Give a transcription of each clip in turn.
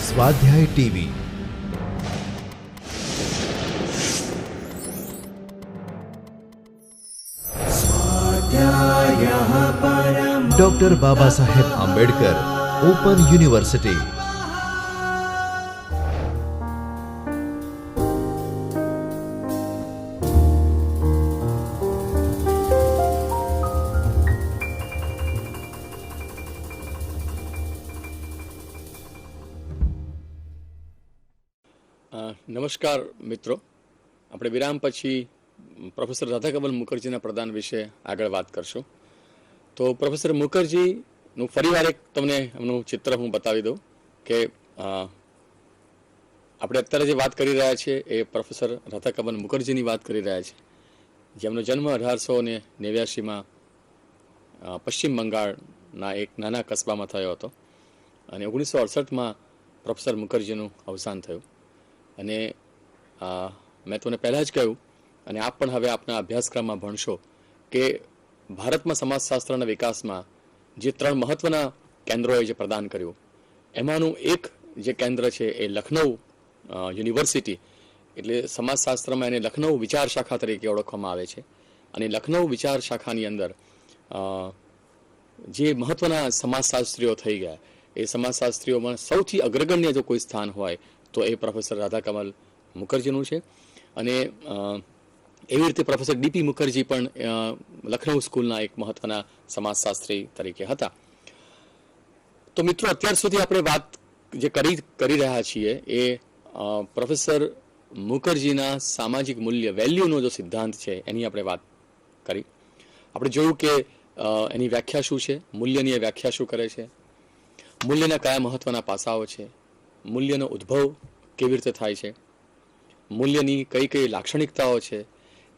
स्वाध्याय TV doctor Baba Saheb Ambedkar open university. નમસ્કાર મિત્રો, આપણે વિરામ પછી પ્રોફેસર રાધાકમલ મુખર્જીના પ્રદાન વિશે આગળ વાત કરશું. તો પ્રોફેસર મુખર્જીનું ફરીવાર એક તમને એમનું ચિત્ર હું બતાવી દઉં કે આપણે અત્યારે જે વાત કરી રહ્યા છીએ એ પ્રોફેસર રાધાકમલ મુખર્જીની વાત કરી રહ્યા છીએ, જેમનો જન્મ 1889માં પશ્ચિમ બંગાળના એક નાના કસ્બામાં થયો હતો અને 1968માં પ્રોફેસર મુખર્જીનું અવસાન થયું. અને મેં તમને પહેલાં જ કહ્યું, અને આપ પણ હવે આપના અભ્યાસક્રમમાં ભણશો કે ભારતમાં સમાજશાસ્ત્રના વિકાસમાં જે 3 મહત્વના કેન્દ્રોએ જે પ્રદાન કર્યું એમાંનું એક જે કેન્દ્ર છે એ લખનૌ યુનિવર્સિટી, એટલે સમાજશાસ્ત્રમાં એને લખનૌ વિચાર શાખા તરીકે ઓળખવામાં આવે છે. અને લખનૌ વિચાર શાખાની અંદર જે મહત્વના સમાજશાસ્ત્રીઓ થઈ ગયા એ સમાજશાસ્ત્રીઓમાં સૌથી અગ્રગણ્ય જો કોઈ સ્થાન હોય તો એ પ્રોફેસર રાધાકમલ મુખર્જીનું છે. અને એવી રીતે પ્રોફેસર ડીપી મુખર્જી પણ લખનૌ સ્કૂલના એક મહત્વના સમાજશાસ્ત્રી તરીકે હતા. તો મિત્રો, અત્યાર સુધી આપણે વાત જે કરી રહ્યા છીએ એ પ્રોફેસર મુખર્જીના સામાજિક મૂલ્ય વેલ્યુનો જો સિદ્ધાંત છે એની આપણે વાત કરી. આપણે જોયું કે એની વ્યાખ્યા શું છે, મૂલ્યની એ વ્યાખ્યા શું કરે છે, મૂલ્યના કયા મહત્વના પાસાઓ છે, મૂલ્યનો ઉદ્ભવ કેવી રીતે થાય છે, મૂલ્યની કઈ કઈ લાક્ષણિકતાઓ છે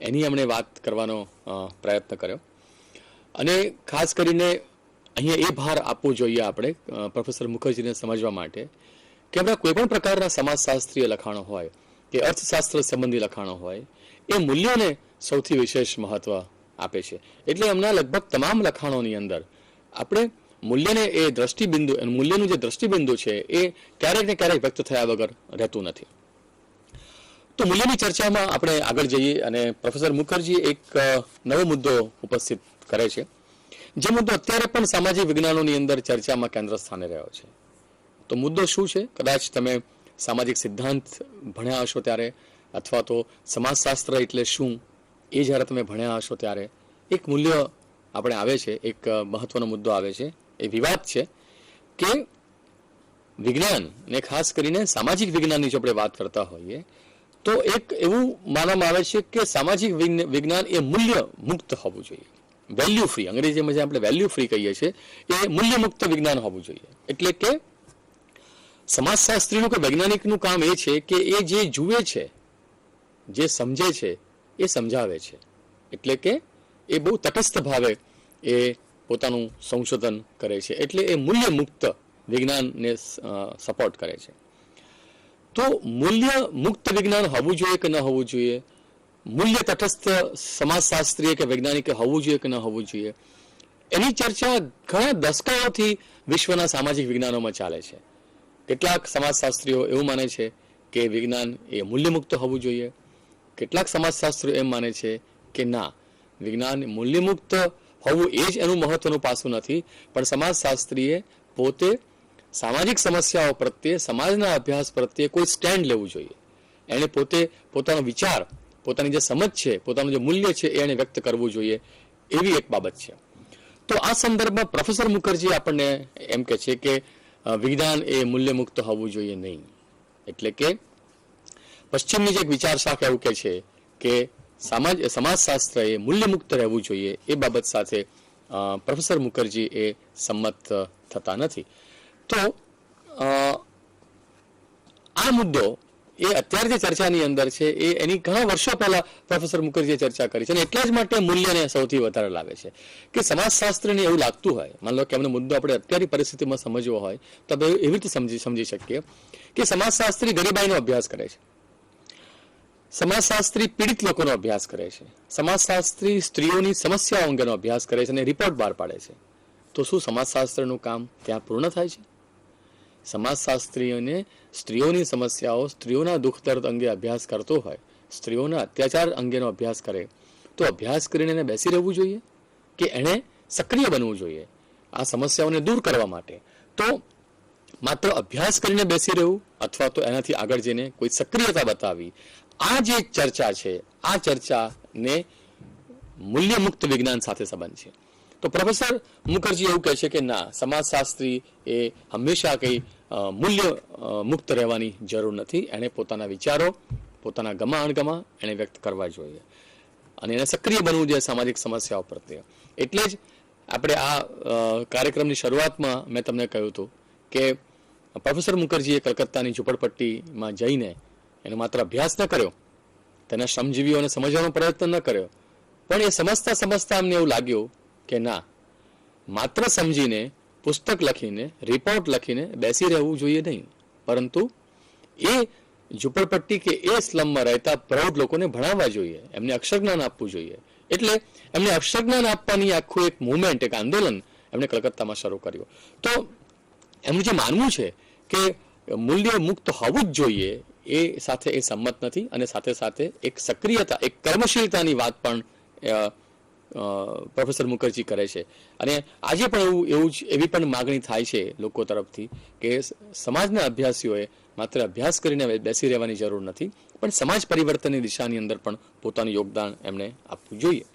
એની અમને વાત કરવાનો પ્રયત્ન કર્યો. અને ખાસ કરીને અહીંયા એ ભાર આપવો જોઈએ આપણે પ્રોફેસર મુખર્જીને સમજવા માટે કે આપણા કોઈ પણ પ્રકારના સમાજશાસ્ત્રીય લખાણો હોય કે અર્થશાસ્ત્ર સંબંધી લખાણો હોય એ મૂલ્યોને સૌથી વિશેષ મહત્વ આપે છે. એટલે એમના લગભગ તમામ લખાણોની અંદર આપણે મૂલ્યને એ દ્રષ્ટિબિંદુ, મૂલ્યનું જે દ્રષ્ટિબિંદુ છે એ ક્યારેક ને ક્યારેક વ્યક્ત થયા વગર રહેતું નથી. તો મૂલ્યની ચર્ચામાં આપણે આગળ જઈએ અને પ્રોફેસર મુખર્જી એક નવો મુદ્દો ઉપસ્થિત કરે છે, જે મુદ્દો અત્યારે પણ સામાજિક વિજ્ઞાનોની અંદર ચર્ચામાં કેન્દ્ર સ્થાને રહ્યો છે. તો મુદ્દો શું છે? કદાચ તમે સામાજિક સિદ્ધાંત ભણ્યા હશો ત્યારે, અથવા તો સમાજશાસ્ત્ર એટલે શું એ જ્યારે તમે ભણ્યા હશો ત્યારે એક મૂલ્ય આપણે આવે છે, એક મહત્વનો મુદ્દો આવે છે. એ વિવાદ છે કે વિજ્ઞાન, ને ખાસ કરીને સામાજિક વિજ્ઞાનની જો આપણે વાત કરતા હોઈએ તો એક એવું માનવામાં આવે છે કે સામાજિક વિજ્ઞાન એ મૂલ્ય મુક્ત હોવું જોઈએ, વેલ્યુ ફ્રી. અંગ્રેજીમાં જે આપણે વેલ્યુ ફ્રી કહીએ છીએ એ મૂલ્ય મુક્ત વિજ્ઞાન હોવું જોઈએ. એટલે કે સમાજશાસ્ત્રીનું કે વૈજ્ઞાનિકનું કામ એ છે કે એ જે જુએ છે, જે સમજે છે એ સમજાવે છે. એટલે કે એ બહુ તટસ્થ ભાવે એ પોતાનું સંશોધન કરે છે. એટલે એ મૂલ્ય મુક્ત વિજ્ઞાનને સપોર્ટ કરે છે. તો મૂલ્ય મુક્ત વિજ્ઞાન હોવું જોઈએ કે ન હોવું જોઈએ, મૂલ્ય તટસ્થ સમાજશાસ્ત્રીય કે વૈજ્ઞાનિક હોવું જોઈએ કે ન હોવું જોઈએ, એની ચર્ચા ઘણા દશકાઓથી વિશ્વના સામાજિક વિજ્ઞાનોમાં ચાલે છે. કેટલાક સમાજશાસ્ત્રીઓ એવું માને છે કે વિજ્ઞાન એ મૂલ્ય મુક્ત હોવું જોઈએ, કેટલાક સમાજશાસ્ત્રીઓ એમ માને છે કે ના, વિજ્ઞાન મૂલ્ય મુક્ત હોવું એ જ એનું મહત્વનું પાસું નથી, પણ સમાજશાસ્ત્રીએ પોતે સામાજિક સમસ્યાઓ પ્રત્યે, સમાજના અભ્યાસ પ્રત્યે કોઈ સ્ટેન્ડ લેવું જોઈએ. એણે પોતે પોતાનો વિચાર, પોતાની જે સમજ છે, પોતાનું જે મૂલ્ય છે એ એને વ્યક્ત કરવું જોઈએ, એવી એક બાબત છે. તો આ સંદર્ભમાં પ્રોફેસર મુખર્જી આપણને એમ કહે છે કે વિજ્ઞાન એ મૂલ્ય મુક્ત હોવું જોઈએ નહીં. એટલે કે પશ્ચિમની જે એક વિચાર શાખા એવું કહે છે કે સમાજશાસ્ત્ર એ મૂલ્ય મુક્ત રહેવું જોઈએ. એ બાબત સાથે પ્રોફેસર મુખર્જી એ સંમત થતા નથી. તો આ મુદ્દો એ અત્યારે જે ચર્ચાની અંદર છે એ એની ઘણા વર્ષો પહેલા પ્રોફેસર મુખર્જીએ ચર્ચા કરી છે. અને એટલા જ માટે મૂલ્યને સૌથી વધારે લાવે છે કે સમાજશાસ્ત્રને એવું લાગતું હોય, માની લો કે એમનો મુદ્દો આપણે અત્યારની પરિસ્થિતિમાં સમજવો હોય તો આપણે એવી રીતે સમજી શકીએ કે સમાજશાસ્ત્રી ગરીબાઈનો અભ્યાસ કરે છે, સમાજશાસ્ત્રી પીડિત લોકોનો અભ્યાસ કરે છે, સમાજશાસ્ત્રી સ્ત્રીઓની સમસ્યાઓ અંગેનો અભ્યાસ કરે છે અને રિપોર્ટ બહાર પાડે છે. તો શું સમાજશાસ્ત્રનું કામ ત્યાં પૂર્ણ થાય છે? સમાજશાસ્ત્રીઓને સ્ત્રીઓની સમસ્યાઓ, સ્ત્રીઓના દુઃખ દર્દ અંગે અભ્યાસ કરતો હોય, સ્ત્રીઓના અત્યાચાર અંગેનો અભ્યાસ કરે, તો અભ્યાસ કરીને એને બેસી રહેવું જોઈએ કે એણે સક્રિય બનવું જોઈએ આ સમસ્યાઓને દૂર કરવા માટે? તો માત્ર અભ્યાસ કરીને બેસી રહેવું અથવા તો એનાથી આગળ જઈને કોઈ સક્રિયતા બતાવી, આ જે ચર્ચા છે, આ ચર્ચાને મૂલ્ય મુક્ત વિજ્ઞાન સાથે સંબંધ છે. તો પ્રોફેસર મુખર્જી એવું કહે છે કે ના, સમાજશાસ્ત્રી એ હંમેશા કંઈ મૂલ્ય મુક્ત રહેવાની જરૂર નથી. એણે પોતાના વિચારો, પોતાના ગમા અણગમા એણે વ્યક્ત કરવા જોઈએ અને એને સક્રિય બનવું જોઈએ સામાજિક સમસ્યાઓ પ્રત્યે. એટલે જ આપણે આ કાર્યક્રમની શરૂઆતમાં મેં તમને કહ્યું હતું કે પ્રોફેસર મુખર્જીએ કલકત્તાની ઝૂંપડપટ્ટીમાં જઈને એનો માત્ર અભ્યાસ ન કર્યો, તેના શ્રમજીવીઓને સમજવાનો પ્રયત્ન ન કર્યો, પણ એ સમજતા સમજતા એમને એવું લાગ્યું કે ના, માત્ર સમજીને, પુસ્તક લખીને, રિપોર્ટ લખીને બેસી રહેવું જોઈએ નહીં, પરંતુ એ ઝૂંપડપટ્ટી કે એ સ્લમમાં રહેતા પ્રૌઢ લોકોને ભણાવવા જોઈએ, એમને અક્ષરજ્ઞાન આપવું જોઈએ. એટલે એમને અક્ષરજ્ઞાન આપવાની આખું એક મુવમેન્ટ, એક આંદોલન એમણે કલકત્તામાં શરૂ કર્યું. તો એમનું જે માનવું છે કે મૂલ્ય મુક્ત હોવું જ જોઈએ, એ સાથે એ સંમત નથી. અને સાથે સાથે એક સક્રિયતા, એક કર્મશીલતાની વાત પણ પ્રોફેસર મુખર્જી કરે છે. અને આજે પણ એવી પણ માગણી થાય છે લોકો તરફથી કે સમાજના અભ્યાસીઓએ માત્ર અભ્યાસ કરીને બેસી રહેવાની જરૂર નથી, પણ સમાજ પરિવર્તનની દિશાની અંદર પણ પોતાનું યોગદાન એમણે આપવું જોઈએ.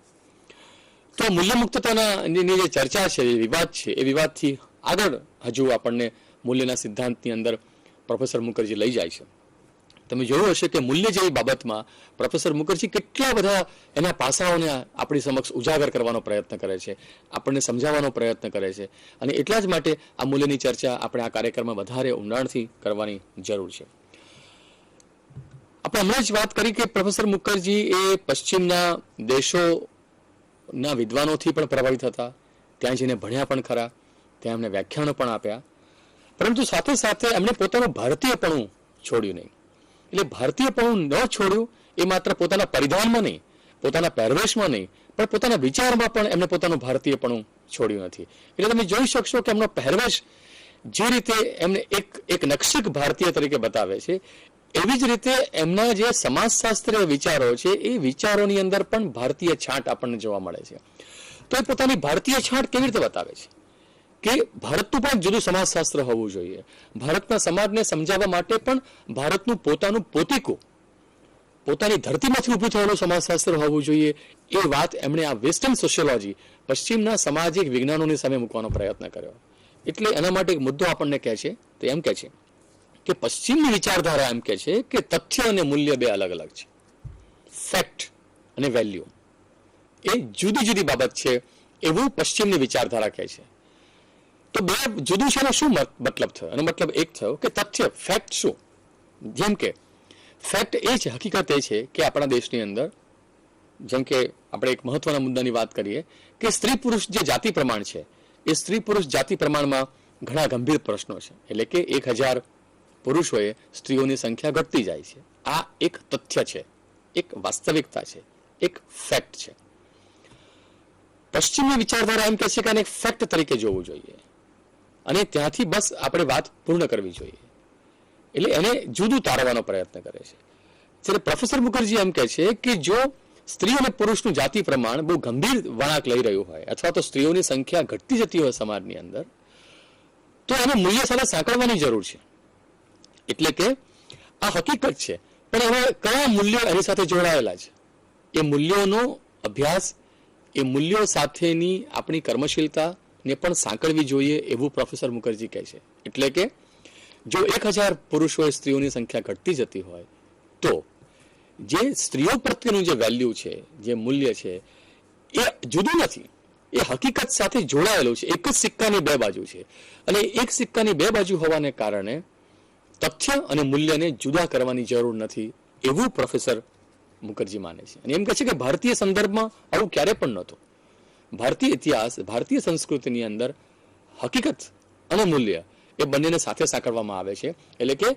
તો મૂલ્ય મુક્તતાના જે ચર્ચા છે, એ વિવાદ છે, એ વિવાદથી આગળ હજુ આપણને મૂલ્યના સિદ્ધાંતની અંદર પ્રોફેસર મુખર્જી લઈ જાય છે. તમે જોયું હશે કે મૂલ્ય જેવી બાબતમાં પ્રોફેસર મુખર્જી કેટલા બધા એના પાસાઓને આપણી સમક્ષ ઉજાગર કરવાનો પ્રયત્ન કરે છે, આપણને સમજાવવાનો પ્રયત્ન કરે છે. અને એટલા જ માટે આ મૂલ્યની ચર્ચા આપણે આ કાર્યક્રમમાં વધારે ઊંડાણથી કરવાની જરૂર છે. આપણે હમણાં જ વાત કરી કે પ્રોફેસર મુખર્જી એ પશ્ચિમના દેશોના વિદ્વાનોથી પણ પ્રભાવિત હતા, ત્યાં જઈને ભણ્યા પણ ખરા, ત્યાં એમને વ્યાખ્યાનો પણ આપ્યા, પરંતુ સાથે સાથે એમણે પોતાનું ભારતીયપણું છોડ્યું નહીં. એટલે ભારતીયપણું ન છોડ્યું એ માત્ર પોતાના પરિધાનમાં નહીં, પોતાના પહેરવેશમાં નહીં, પણ પોતાના વિચારમાં પણ એમને પોતાનું ભારતીયપણું છોડ્યું નથી. એટલે તમે જોઈ શકશો કે એમનો પહેરવેશ જે રીતે એમને એક નક્ષિક ભારતીય તરીકે બતાવે છે, એવી જ રીતે એમના જે સમાજશાસ્ત્રીય વિચારો છે, એ વિચારોની અંદર પણ ભારતીય છાંટ આપણને જોવા મળે છે. તો એ પોતાની ભારતીય છાંટ કેવી રીતે બતાવે છે કે ભારતનું પણ જુદું સમાજશાસ્ત્ર હોવું જોઈએ, ભારતના સમાજને સમજાવવા માટે પણ ભારતનું પોતાનું પોતીકું, પોતાની ધરતીમાંથી ઊભું થયેલું સમાજશાસ્ત્ર હોવું જોઈએ. એ વાત એમણે આ વેસ્ટર્ન સોશિયોલોજી, પશ્ચિમના સામાજિક વિજ્ઞાનોની સામે મૂકવાનો પ્રયત્ન કર્યો. એટલે એના માટે એક મુદ્દો આપણને કહે છે, તો એમ કહે છે કે પશ્ચિમની વિચારધારા એમ કહે છે કે તથ્ય અને મૂલ્ય બે અલગ અલગ છે, ફેક્ટ અને વેલ્યુ એ જુદી જુદી બાબત છે, એવું પશ્ચિમની વિચારધારા કહે છે. તો બે જુદું છે, શું મતલબ થયો? એનો મતલબ એક થયો કે તથ્ય, ફેક્ટ શું? જેમ કે ફેક્ટ એ છે, હકીકત એ છે કે આપણા દેશની અંદર, જેમ કે આપણે એક મહત્વના મુદ્દાની વાત કરીએ કે સ્ત્રી પુરુષ જે જાતિ પ્રમાણ છે, એ સ્ત્રી પુરુષ જાતિ પ્રમાણમાં ઘણા ગંભીર પ્રશ્નો છે. એટલે કે 1000 પુરુષોએ સ્ત્રીઓની સંખ્યા ઘટતી જાય છે. આ એક તથ્ય છે, એક વાસ્તવિકતા છે, એક ફેક્ટ છે. પશ્ચિમની વિચારધારા એમ કહે છે કે આને ફેક્ટ તરીકે જોવું જોઈએ અને ત્યાંથી બસ આપણે વાત પૂર્ણ કરવી જોઈએ. એટલે એને જુદું તારવાનો પ્રયત્ન કરે છે. જ્યારે પ્રોફેસર મુખર્જી એમ કહે છે કે જો સ્ત્રી અને પુરુષનું જાતિ પ્રમાણ બહુ ગંભીર વળાંક લઈ રહ્યું હોય અથવા તો સ્ત્રીઓની સંખ્યા ઘટતી જતી હોય સમાજની અંદર, તો એને મૂલ્ય સાથે સાંકળવાની જરૂર છે. એટલે કે આ હકીકત છે, પણ એમાં કયા મૂલ્યો એની સાથે જોડાયેલા છે, એ મૂલ્યોનો અભ્યાસ, એ મૂલ્યો સાથેની આપણી કર્મશીલતાને પણ સાંકળવી જોઈએ, એવું પ્રોફેસર મુખર્જી કહે છે. એટલે કે જો 1000 પુરુષોએ સ્ત્રીઓની સંખ્યા ઘટતી જતી હોય તો જે સ્ત્રીઓ પ્રત્યેનું જે વેલ્યુ છે, જે મૂલ્ય છે, એ જુદું નથી, એ હકીકત સાથે જોડાયેલું છે. એક જ સિક્કાની બે બાજુ છે અને એક સિક્કાની બે બાજુ હોવાને કારણે તથ્ય અને મૂલ્યને જુદા કરવાની જરૂર નથી, એવું પ્રોફેસર મુખર્જી માને છે. અને એમ કહે છે કે ભારતીય સંદર્ભમાં આવું ક્યારે પણ નહોતું. ભારતીય ઇતિહાસ, ભારતીય સંસ્કૃતિની અંદર હકીકત અને મૂલ્ય એ બંનેને સાથે સાંકળવામાં આવે છે. એટલે કે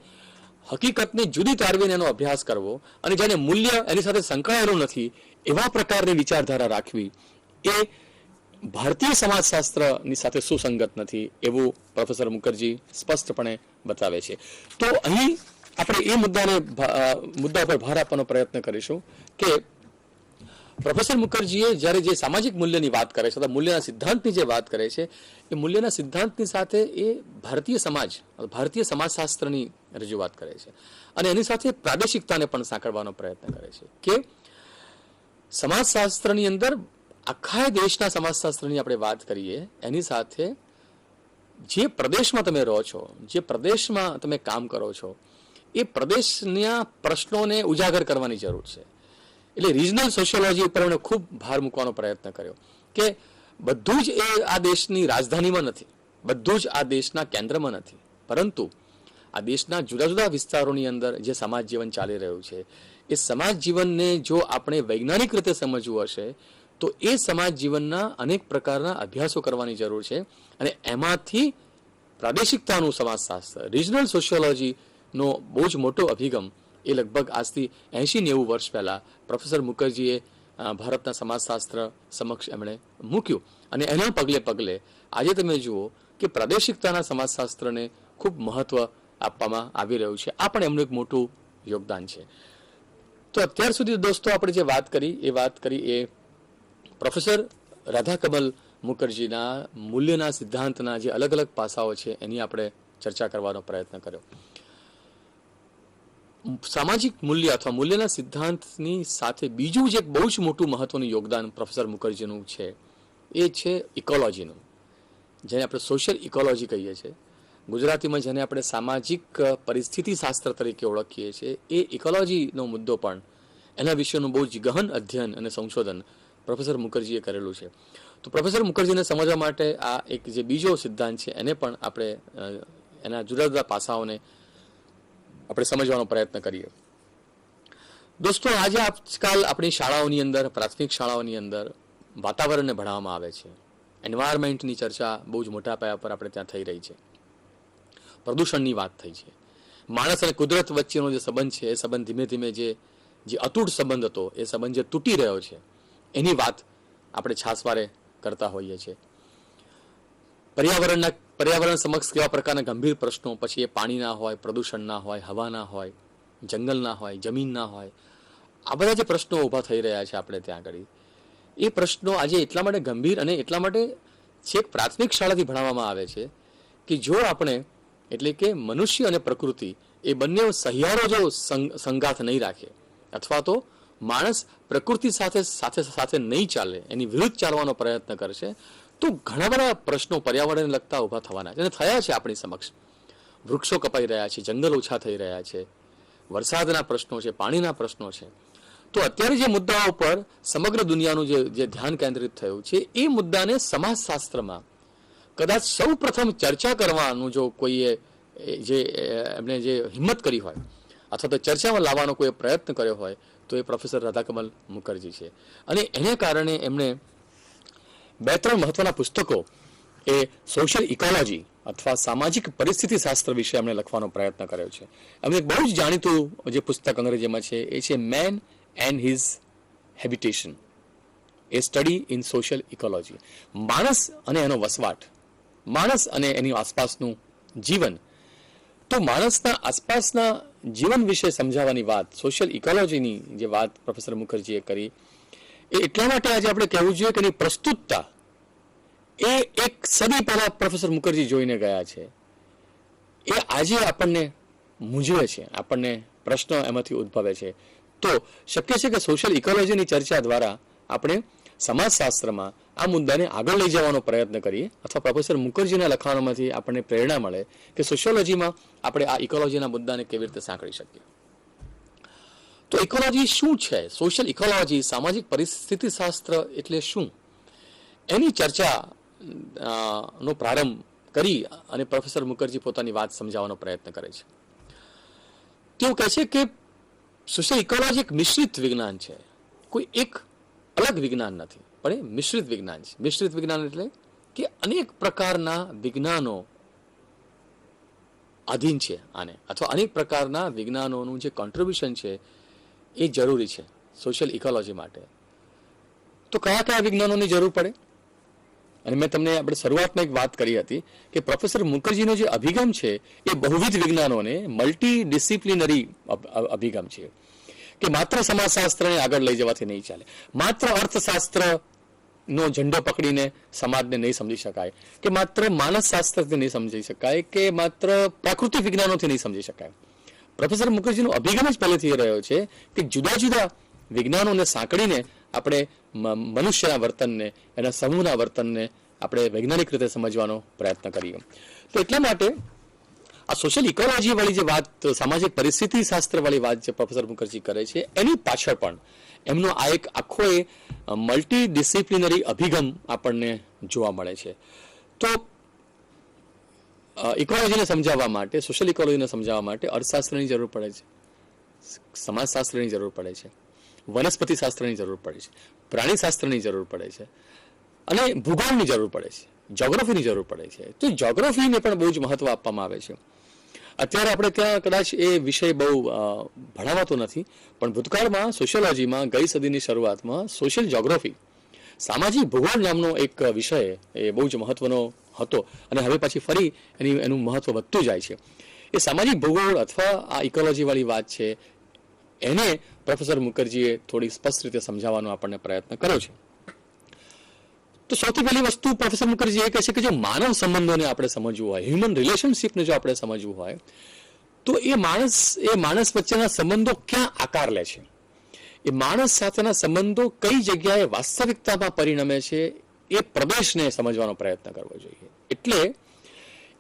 હકીકતને જુદી તારવીને એનો અભ્યાસ કરવો અને જેને મૂલ્ય એની સાથે સંકળાયેલું નથી એવા પ્રકારની વિચારધારા રાખવી, એ ભારતીય સમાજશાસ્ત્રની સાથે સુસંગત નથી એવું પ્રોફેસર મુખર્જી સ્પષ્ટપણે બતાવે છે. તો અહીં આપણે એ મુદ્દા પર ભાર આપવાનો પ્રયત્ન કરીશું કે પ્રોફેસર મુખર્જીએ જ્યારે જે સામાજિક મૂલ્યની વાત કરે છે અથવા મૂલ્યના સિદ્ધાંતની જે વાત કરે છે એ મૂલ્યના સિદ્ધાંતની સાથે એ ભારતીય સમાજશાસ્ત્રની રજૂઆત કરે છે અને એની સાથે પ્રાદેશિકતાને પણ સાંકળવાનો પ્રયત્ન કરે છે કે સમાજશાસ્ત્રની અંદર આખા દેશના સમાજશાસ્ત્રની આપણે વાત કરીએ એની સાથે જે પ્રદેશમાં તમે રહો છો, જે પ્રદેશમાં તમે કામ કરો છો, એ પ્રદેશના પ્રશ્નોને ઉજાગર કરવાની જરૂર છે. એટલે રિજનલ સોશિયોલોજી ઉપર એમણે ખૂબ ભાર મૂકવાનો પ્રયત્ન કર્યો કે બધું જ એ આ દેશની રાજધાનીમાં નથી, બધું જ આ દેશના કેન્દ્રમાં નથી, પરંતુ આ દેશના જુદા જુદા વિસ્તારોની અંદર જે સમાજ જીવન ચાલી રહ્યું છે એ સમાજ જીવનને જો આપણે વૈજ્ઞાનિક રીતે સમજવું હશે તો એ સમાજ જીવનના અનેક પ્રકારના અભ્યાસો કરવાની જરૂર છે અને એમાંથી પ્રાદેશિકતાનું સમાજશાસ્ત્ર, રિજનલ સોશિયોલોજીનો બહુ જ મોટો અભિગમ એ લગભગ આજથી 80-90 વર્ષ પહેલાં પ્રોફેસર મુખર્જીએ ભારતના સમાજશાસ્ત્ર સમક્ષ એમણે મૂક્યું અને એના પગલે પગલે આજે તમે જુઓ કે પ્રાદેશિકતાના સમાજશાસ્ત્રને ખૂબ મહત્વ આપવામાં આવી રહ્યું છે. આ પણ એમનું એક મોટું યોગદાન છે. તો અત્યાર સુધી દોસ્તો આપણે જે વાત કરી એ પ્રોફેસર રાધાકમલ મુખર્જીના મૂલ્યના સિદ્ધાંતના જે અલગ અલગ પાસાઓ છે એની આપણે ચર્ચા કરવાનો પ્રયત્ન કર્યો. સામાજિક મૂલ્ય અથવા મૂલ્યના સિદ્ધાંતની સાથે બીજું જે બહુ જ મોટું મહત્વનું યોગદાન પ્રોફેસર મુખર્જીનું છે એ છે ઇકોલોજીનું, જેને આપણે સોશિયલ ઇકોલોજી કહીએ છીએ. ગુજરાતીમાં જેને આપણે સામાજિક પરિસ્થિતિ શાસ્ત્ર તરીકે ઓળખીએ છીએ, એ ઇકોલોજીનો મુદ્દો પણ એના વિશેનું બહુ જ ગહન અધ્યયન અને સંશોધન પ્રોફેસર મુખર્જીએ કરેલું છે. તો પ્રોફેસર મુખર્જીને સમજવા માટે આ એક જે બીજો સિદ્ધાંત છે એને પણ આપણે એના જુદા જુદા પાસાઓને આપણે સમજવાનો પ્રયત્ન કરીએ. દોસ્તો, આજે આજકાલ આપણી શાળાઓની અંદર, પ્રાથમિક શાળાઓની અંદર વાતાવરણને ભણાવવામાં આવે છે. એન્વાયરમેન્ટની ચર્ચા બહુ જ મોટા પાયા પર આપણે ત્યાં થઈ રહી છે. પ્રદૂષણની વાત થઈ છે. માણસ અને કુદરત વચ્ચેનો જે સંબંધ છે એ સંબંધ ધીમે ધીમે જે અતૂટ સંબંધ હતો એ સંબંધ જે તૂટી રહ્યો છે એની વાત આપણે છાસવારે કરતા હોઈએ છીએ. પર્યાવરણ સમક્ષ કેવા પ્રકારના ગંભીર પ્રશ્નો, પછી એ પાણીના હોય, પ્રદૂષણના હોય, હવાના હોય, જંગલના હોય, જમીનના હોય, આ બધા જે પ્રશ્નો ઊભા થઈ રહ્યા છે આપણે ત્યાં આગળ, એ પ્રશ્નો આજે એટલા માટે ગંભીર અને એટલા માટે છેક પ્રાથમિક શાળાથી ભણાવવામાં આવે છે કે જો આપણે એટલે કે મનુષ્ય અને પ્રકૃતિ એ બંને સહિયારો જો સંગાથ નહીં રાખે અથવા તો માણસ પ્રકૃતિ સાથે નહીં ચાલે, એની વિરુદ્ધ ચાલવાનો પ્રયત્ન કરશે તો ઘણા બધા પ્રશ્નો પર્યાવરણને લગતા ઊભા થવાના છે અને થયા છે આપણી સમક્ષ. વૃક્ષો કપાઈ રહ્યા છે, જંગલ ઓછા થઈ રહ્યા છે, વરસાદના પ્રશ્નો છે, પાણીના પ્રશ્નો છે. તો અત્યારે જે મુદ્દાઓ પર સમગ્ર દુનિયાનું જે ધ્યાન કેન્દ્રિત થયું છે એ મુદ્દાને સમાજશાસ્ત્રમાં કદાચ સૌ પ્રથમ ચર્ચા કરવાનું જો કોઈએ એમણે જે હિંમત કરી હોય અથવા તો ચર્ચામાં લાવવાનો કોઈ પ્રયત્ન કર્યો હોય તો એ પ્રોફેસર રાધાકમલ મુખર્જી છે. અને એને કારણે એમણે 2-3 મહત્વના પુસ્તકો એ સોશિયલ ઇકોલોજી અથવા સામાજિક પરિસ્થિતિ શાસ્ત્ર વિશે એમણે લખવાનો પ્રયત્ન કર્યો છે. એમનું એક બહુ જ જાણીતું જે પુસ્તક અંગ્રેજીમાં છે એ છે man and his habitation, a study in social ecology. માણસ અને એનો વસવાટ, માણસ અને એની આસપાસનું જીવન. તો માણસના આસપાસના જીવન વિશે સમજાવવાની વાત, સોશિયલ ઇકોલોજીની જે વાત પ્રોફેસર મુખર્જીએ કરી, એ એટલા માટે આજે આપણે કહેવું જોઈએ કે એની પ્રસ્તુતતા એ એક સદી પહેલા પ્રોફેસર મુખર્જી જોઈને ગયા છે. એ આજે આપણને મૂંઝવે છે, આપણને પ્રશ્ન એમાંથી ઉદ્ભવે છે. તો શક્ય છે કે સોશિયલ ઇકોલોજીની ચર્ચા દ્વારા આપણે સમાજશાસ્ત્રમાં આ મુદ્દાને આગળ લઈ જવાનો પ્રયત્ન કરીએ અથવા પ્રોફેસર મુખર્જીના લખાણોમાંથી આપણને પ્રેરણા મળે કે સોશિયોલોજીમાં આપણે આ ઇકોલોજીના મુદ્દાને કેવી રીતે સાંકળી શકીએ. તો ઇકોલોજી શું છે? સોશિયલ ઇકોલોજી, સામાજિક પરિસ્થિતિ શાસ્ત્ર એટલે શું? એની ચર્ચા નો પ્રારંભ કરી અને પ્રોફેસર મુખર્જી પોતાની વાત સમજાવવાનો પ્રયત્ન કરે છે. તેઓ કહે છે કે સોશિયલ ઇકોલોજી એક મિશ્રિત વિજ્ઞાન છે, કોઈ એક અલગ વિજ્ઞાન નથી, પણ એ મિશ્રિત વિજ્ઞાન છે. મિશ્રિત વિજ્ઞાન એટલે કે અનેક પ્રકારના વિજ્ઞાનો આધીન છે આને, અથવા અનેક પ્રકારના વિજ્ઞાનોનું જે કોન્ટ્રીબ્યુશન છે એ જરૂરી છે સોશિયલ ઇકોલોજી માટે. તો કયા કયા વિજ્ઞાનોની જરૂર પડે? અને મેં તમને આપણે શરૂઆતમાં એક વાત કરી હતી કે પ્રોફેસર મુખર્જીનો જે અભિગમ છે એ બહુવિધ વિજ્ઞાનોને મલ્ટી ડિસિપ્લિનરી અભિગમ છે, કે માત્ર સમાજશાસ્ત્રને આગળ લઈ જવાથી નહીં ચાલે, માત્ર અર્થશાસ્ત્રનો ઝંડો પકડીને સમાજને નહીં સમજી શકાય, કે માત્ર માનસશાસ્ત્રથી નહીં સમજી શકાય, કે માત્ર પ્રાકૃતિક વિજ્ઞાનોથી નહીં સમજી શકાય. પ્રોફેસર મુખર્જીનો અભિગમ જ પહેલેથી રહ્યો છે કે જુદા જુદા વિજ્ઞાનોને સાંકળીને આપણે મનુષ્યના વર્તનને, એના સમૂહના વર્તનને આપણે વૈજ્ઞાનિક રીતે સમજવાનો પ્રયત્ન કરીએ. તો એટલા માટે આ સોશિયલ ઇકોલોજી વાળી જે વાત, સામાજિક પરિસ્થિતિ શાસ્ત્ર વાળી વાત જે પ્રોફેસર મુખર્જી કરે છે, એની પાછળ પણ એમનો આ એક આખો એ મલ્ટી ડિસિપ્લિનરી અભિગમ આપણને જોવા મળે છે. તો ઇકોલોજીને સમજાવવા માટે, સોશિયલ ઇકોલોજીને સમજાવવા માટે અર્થશાસ્ત્રની જરૂર પડે છે, સમાજશાસ્ત્રની જરૂર પડે છે, વનસ્પતિ શાસ્ત્રની જરૂર પડે છે, પ્રાણીશાસ્ત્રની જરૂર પડે છે, અને ભૂગોળની જરૂર પડે છે, જ્યોગ્રાફીની જરૂર પડે છે. તો જ્યોગ્રાફીને પણ બહુ જ મહત્વ આપવામાં આવે છે. અત્યારે આપણે ત્યાં કદાચ એ વિષય બહુ ભણાવાતો નથી, પણ ભૂતકાળમાં સોશિયોલોજીમાં ગઈ સદીની શરૂઆતમાં સોશિયલ જ્યોગ્રાફી, સામાજિક ભૂગોળ નામનો એક વિષય એ બહુ જ મહત્વનો હતો, અને હવે પછી ફરી એનું મહત્વ વધતું જાય છે. એ સામાજિક ભૂગોળ અથવા આ ઇકોલોજી વાળી વાત છે, એને પ્રોફેસર મુખર્જીએ થોડી સ્પષ્ટ રીતે સમજાવવાનો આપણને પ્રયત્ન કર્યો છે. તો સૌથી પહેલી વસ્તુ પ્રોફેસર મુખર્જી એ કહે છે કે જો માનવ સંબંધોને આપણે સમજવું હોય, હ્યુમન રિલેશનશીપને જો આપણે સમજવું હોય, તો એ માણસ વચ્ચેના સંબંધો ક્યાં આકાર લે છે, એ માણસ સાથેના સંબંધો કઈ જગ્યાએ વાસ્તવિકતામાં પરિણમે છે, એ પ્રદેશને સમજવાનો પ્રયત્ન કરવો જોઈએ. એટલે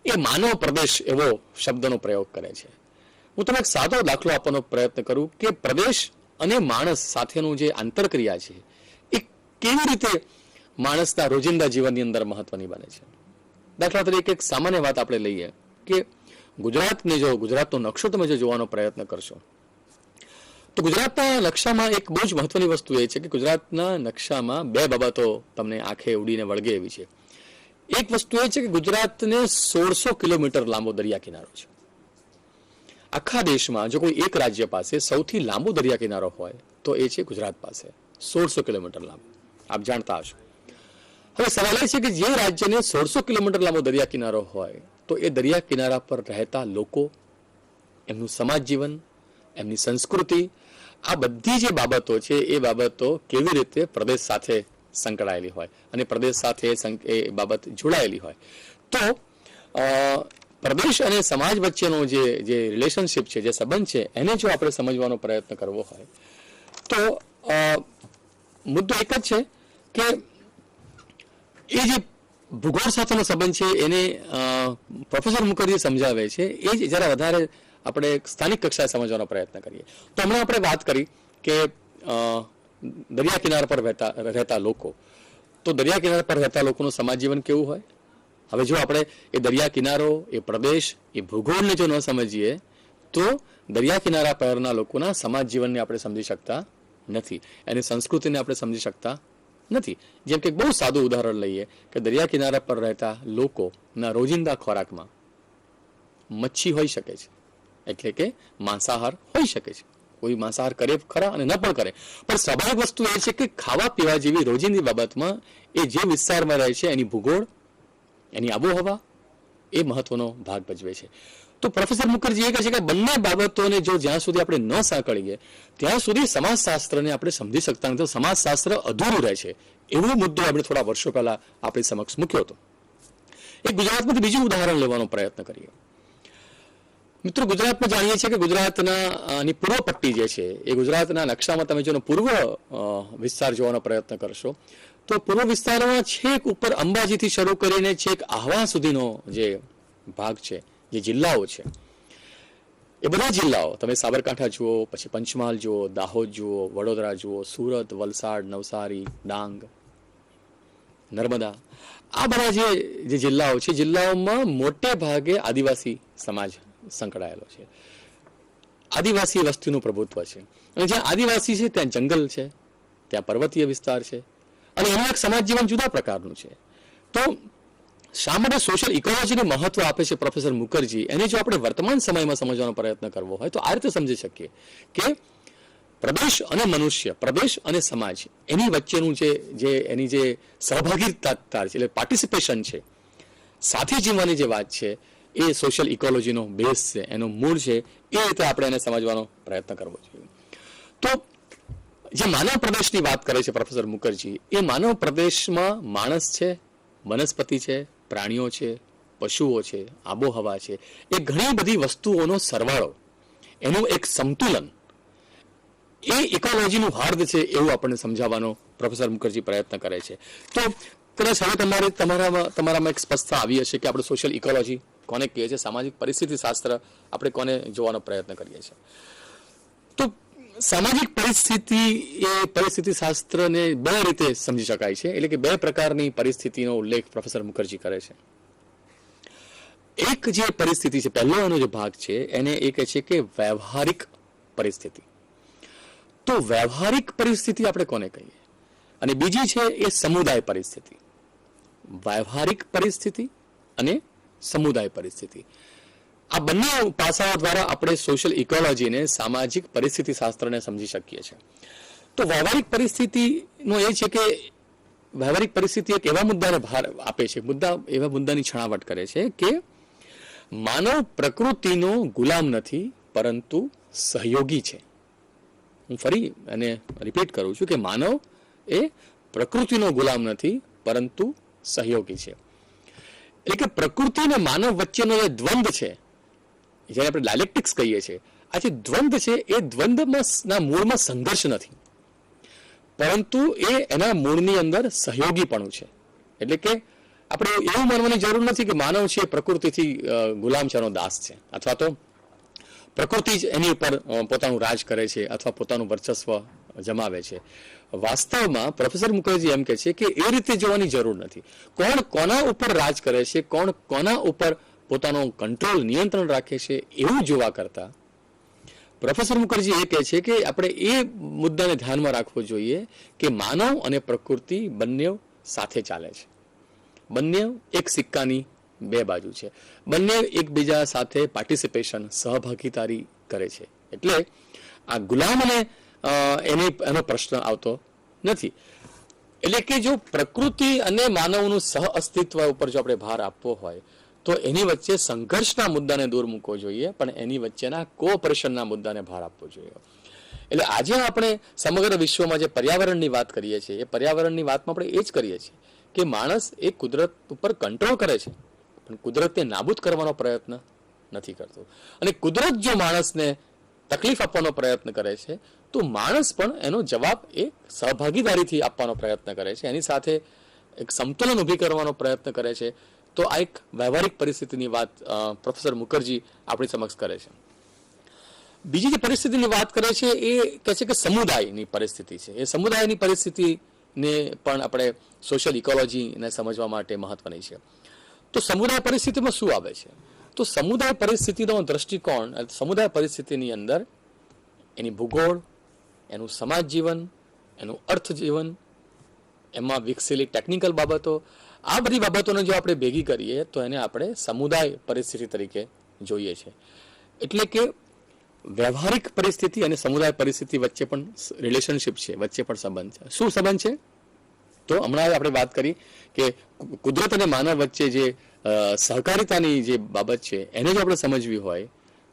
એ માનવ પ્રદેશ એવો શબ્દનો પ્રયોગ કરે છે. હું તમને એક સાદો દાખલો આપવાનો પ્રયત્ન કરું કે પ્રદેશ અને માણસ સાથેનું જે આંતરક્રિયા છે એ કેવી રીતે માણસના રોજિંદા જીવનની અંદર મહત્વની બને છે. દાખલા તરીકે એક સામાન્ય વાત આપણે લઈએ કે ગુજરાતનો નકશો તમે જો જોવાનો પ્રયત્ન કરશો, તો ગુજરાતના નકશામાં એક બહુ જ મહત્વની વસ્તુ એ છે કે ગુજરાતના નકશામાં બે બાબતો તમને આંખે ઉડીને વળગે એવી છે. એક વસ્તુ એ છે કે ગુજરાતને 1600 કિલોમીટર લાંબો દરિયા કિનારો છે. આખા દેશમાં જો કોઈ એક રાજ્ય પાસે સૌથી લાંબો દરિયા કિનારો હોય તો એ છે ગુજરાત પાસે, 1600 કિલોમીટર લાંબો. આપ જાણતા હશો. હવે સવાલ એ છે કે જે રાજ્યને 1600 કિલોમીટર લાંબો દરિયા કિનારો હોય તો એ દરિયા કિનારા પર રહેતા લોકો, એમનું સમાજ જીવન, એમની સંસ્કૃતિ, આ બધી જે બાબતો છે એ બાબતો કેવી રીતે પ્રદેશ સાથે સંકળાયેલી હોય અને પ્રદેશ સાથે એ બાબત જોડાયેલી હોય. તો પ્રદેશ અને સમાજ વચ્ચેનો જે રિલેશનશિપ છે, જે સંબંધ છે, એને જો આપણે સમજવાનો પ્રયત્ન કરવો હોય તો મુદ્દો એક જ છે કે એ જે ભૂગોળ સાથેનો સંબંધ છે એને પ્રોફેસર મુખર્જી સમજાવે છે, એ જ જરા વધારે આપણે સ્થાનિક કક્ષાએ સમજવાનો પ્રયત્ન કરીએ. તો હમણાં આપણે વાત કરી કે દરિયા કિનારા પર રહેતા લોકો, તો દરિયા કિનારા પર રહેતા લોકોનું સમાજ જીવન કેવું હોય. હવે જો આપણે એ દરિયા કિનારો, એ પ્રદેશ, એ ભૂગોળને જો ન સમજીએ તો દરિયા કિનારા પરના લોકોના સમાજ જીવનને આપણે સમજી શકતા નથી, એની સંસ્કૃતિને આપણે સમજી શકતા નથી. જેમ કે બહુ સાદું ઉદાહરણ લઈએ કે દરિયા કિનારા પર રહેતા લોકોના રોજિંદા ખોરાકમાં મચ્છી હોઈ શકે છે, એટલે કે માંસાહાર હોઈ શકે છે. કોઈ માંસાહાર કરે ખરા અને ન પણ કરે, પણ સ્વાભાવિક વસ્તુ એ છે કે ખાવા પીવા જેવી રોજિંદી બાબતમાં એ જે વિસ્તારમાં રહે છે એની ભૂગોળ, એની આબોહવા એ મહત્વનો ભાગ ભજવે છે. તો પ્રોફેસર મુખર્જી એ કહે છે કે બંને બાબતોને જો જ્યાં સુધી આપણે ન સાંકળીએ ત્યાં સુધી સમાજશાસ્ત્રને આપણે સમજી શકતા નથી, સમાજશાસ્ત્ર અધૂરું રહે છે. એવો મુદ્દો આપણે થોડા વર્ષો પહેલા આપણી સમક્ષ મૂક્યો હતો. એક ગુજરાતમાંથી બીજું ઉદાહરણ લેવાનો પ્રયત્ન કરીએ. મિત્રો, ગુજરાતમાં જાણીએ છીએ કે ગુજરાતની પૂર્વ પટ્ટી જે છે એ ગુજરાતના નકશામાં તમે જો પૂર્વ વિસ્તાર જોવાનો પ્રયત્ન કરશો તો પૂર્વ વિસ્તારમાં છેક ઉપર અંબાજીથી શરૂ કરીને છેક આહવા સુધીનો જે ભાગ છે, જે જિલ્લાઓ છે, એ બધા જિલ્લાઓ તમે સાબરકાંઠા જુઓ, પછી પંચમહાલ જુઓ, દાહોદ જુઓ, વડોદરા જુઓ, સુરત, વલસાડ, નવસારી, ડાંગ, નર્મદા, આ બધા જે જિલ્લાઓ છે, જિલ્લાઓમાં મોટે ભાગે આદિવાસી સમાજ સંકળાયેલો છે. આદિવાસી વસ્તીનું પ્રભુત્વ છે, અને જ્યાં આદિવાસી છે ત્યાં જંગલ છે, ત્યાં પર્વતીય વિસ્તાર છે, અને એનું એક સમાજ જીવન જુદા પ્રકારનું છે. તો શા માટે સોશિયલ ઇકોલોજીને મહત્વ આપે છે પ્રોફેસર મુખર્જી, એને જો આપણે વર્તમાન સમયમાં સમજવાનો પ્રયત્ન કરવો હોય તો આ રીતે સમજી શકીએ કે પ્રદેશ અને મનુષ્ય, પ્રદેશ અને સમાજ, એની વચ્ચેનું એની જે સહભાગીતા છે, એટલે પાર્ટિસિપેશન છે, સાથે જીવવાની જે વાત છે, એ સોશિયલ ઇકોલોજીનો બેઝ છે, એનો મૂળ છે. એ રીતે આપણે એને સમજવાનો પ્રયત્ન કરવો જોઈએ. તો જે માનવ પ્રદેશની વાત કરે છે પ્રોફેસર મુખર્જી, એ માનવ પ્રદેશમાં માણસ છે, વનસ્પતિ છે, પ્રાણીઓ છે, પશુઓ છે, આબોહવા છે, એ ઘણી બધી વસ્તુઓનો સરવાળો, એનું એક સંતુલન, એ ઇકોલોજીનું હાર્દ છે એવું આપણને સમજાવવાનો પ્રોફેસર મુખર્જી પ્રયત્ન કરે છે. તો કદાચ હવે તમારામાં એક સ્પષ્ટતા આવી હશે કે આપણે સોશિયલ ઇકોલોજી કોને કહીએ છીએ, સામાજિક પરિસ્થિતિ શાસ્ત્ર આપણે કોને જોવાનો પ્રયત્ન કરીએ છીએ. તો સામાજિક પરિસ્થિતિ શાસ્ત્રને બે રીતે સમજી શકાય છે, એટલે કે બે પ્રકારની પરિસ્થિતિનો ઉલ્લેખ પ્રોફેસર મુખર્જી કરે છે. એક જે પરિસ્થિતિ છે, પહેલો એનો જે ભાગ છે, એને એ કહે છે કે વ્યવહારિક પરિસ્થિતિ. તો વ્યવહારિક પરિસ્થિતિ આપણે કોને કહીએ, અને બીજી છે એ સમુદાય પરિસ્થિતિ. વ્યવહારિક પરિસ્થિતિ અને સમુદાય પરિસ્થિતિ, આ બંને પાસાઓ દ્વારા આપણે સોશિયલ ઇકોલોજીને, સામાજિક પરિસ્થિતિ શાસ્ત્રને સમજી શકીએ છીએ. તો વ્યવહારિક પરિસ્થિતિનો એ છે કે વ્યવહારિક પરિસ્થિતિ એક એવા મુદ્દાને ભાર આપે છે, એવા મુદ્દાની છણાવટ કરે છે કે માનવ પ્રકૃતિનો ગુલામ નથી પરંતુ સહયોગી છે. હું ફરી અને રિપીટ કરું છું કે માનવ એ પ્રકૃતિનો ગુલામ નથી પરંતુ સહયોગી છે. એટલે કે પ્રકૃતિ અને માનવ વચ્ચેનો જે દ્વંદ્વ છે, જેને આપણે ડાયલેક્ટિક્સ કહીએ છીએ, આ જે દ્વંદ્વ છે એ દ્વંદ્વના મૂળમાં સંઘર્ષ નથી, પરંતુ એના મૂળની અંદર સહયોગીપણું છે. એટલે કે આપણે એવું માનવાની જરૂર નથી કે માનવ છે પ્રકૃતિથી ગુલામ છે, એનો દાસ છે, અથવા તો પ્રકૃતિ જ એની ઉપર પોતાનું રાજ કરે છે અથવા પોતાનું વર્ચસ્વ જમાવે છે. વાસ્તવમાં પ્રોફેસર મુખર્જી એમ કહે છે કે એ રીતે જોવાની જરૂર નથી. કોણ કોના ઉપર રાજ કરે છે, કોણ કોના ઉપર પોતાનો કંટ્રોલ, નિયંત્રણ રાખે છે, એવું જોવા કરતા પ્રોફેસર મુખર્જી એ કહે છે કે આપણે એ મુદ્દાને ધ્યાનમાં રાખવો જોઈએ કે માનવ અને પ્રકૃતિ બંને સાથે ચાલે છે, બંને એક સિક્કાની બે બાજુ છે, બંને એકબીજા સાથે પાર્ટિસિપેશન, સહભાગીદારી કરે છે. એટલે આ ગુલામ અને એનો પ્રશ્ન આવતો નથી. એટલે કે જો પ્રકૃતિ અને માનવનું સહ અસ્તિત્વ ઉપર જો આપણે ભાર આપવો હોય તો એની વચ્ચે સંઘર્ષના મુદ્દાને દૂર મૂકવો જોઈએ, પણ એની વચ્ચેના કોઓપરેશનના મુદ્દાને ભાર આપવો જોઈએ. એટલે આજે આપણે સમગ્ર વિશ્વમાં જે પર્યાવરણની વાત કરીએ છીએ, એ પર્યાવરણની વાતમાં આપણે એ જ કરીએ છીએ કે માણસ એ કુદરત ઉપર કંટ્રોલ કરે છે, પણ કુદરતને નાબૂદ કરવાનો પ્રયત્ન નથી કરતો. અને કુદરત જો માણસને તકલીફ આપવાનો પ્રયત્ન કરે છે તો માણસ પણ એનો જવાબ એ સહભાગીદારીથી આપવાનો પ્રયત્ન કરે છે, એની સાથે એક સંતુલન ઊભી કરવાનો પ્રયત્ન કરે છે. તો આ એક વ્યવહારિક પરિસ્થિતિની વાત પ્રોફેસર મુખર્જી આપણી સમક્ષ કરે છે. બીજી જે પરિસ્થિતિની વાત કરે છે એ કહે છે કે સમુદાયની પરિસ્થિતિ છે. એ સમુદાયની પરિસ્થિતિને પણ આપણે સોશિયલ ઇકોલોજીને સમજવા માટે મહત્વની છે. તો સમુદાય પરિસ્થિતિમાં શું આવે છે? તો સમુદાય પરિસ્થિતિનો દ્રષ્ટિકોણ, સમુદાય પરિસ્થિતિની અંદર એની ભૂગોળ, એનું સમાજ જીવન, એનું અર્થ જીવન, એમાં વિકસેલી ટેકનિકલ બાબતો, આ બધી બાબતોને જો આપણે ભેગી કરીએ તો એને આપણે સમુદાય પરિસ્થિતિ તરીકે જોઈએ છે. એટલે કે વ્યવહારિક પરિસ્થિતિ અને સમુદાય પરિસ્થિતિ વચ્ચે પણ રિલેશનશિપ છે, વચ્ચે પણ સંબંધ છે. શું સંબંધ છે? તો હમણાં આપણે વાત કરી કે કુદરત અને માનવ વચ્ચે જે સહકારિતાની જે બાબત છે એને જો આપણે સમજવી હોય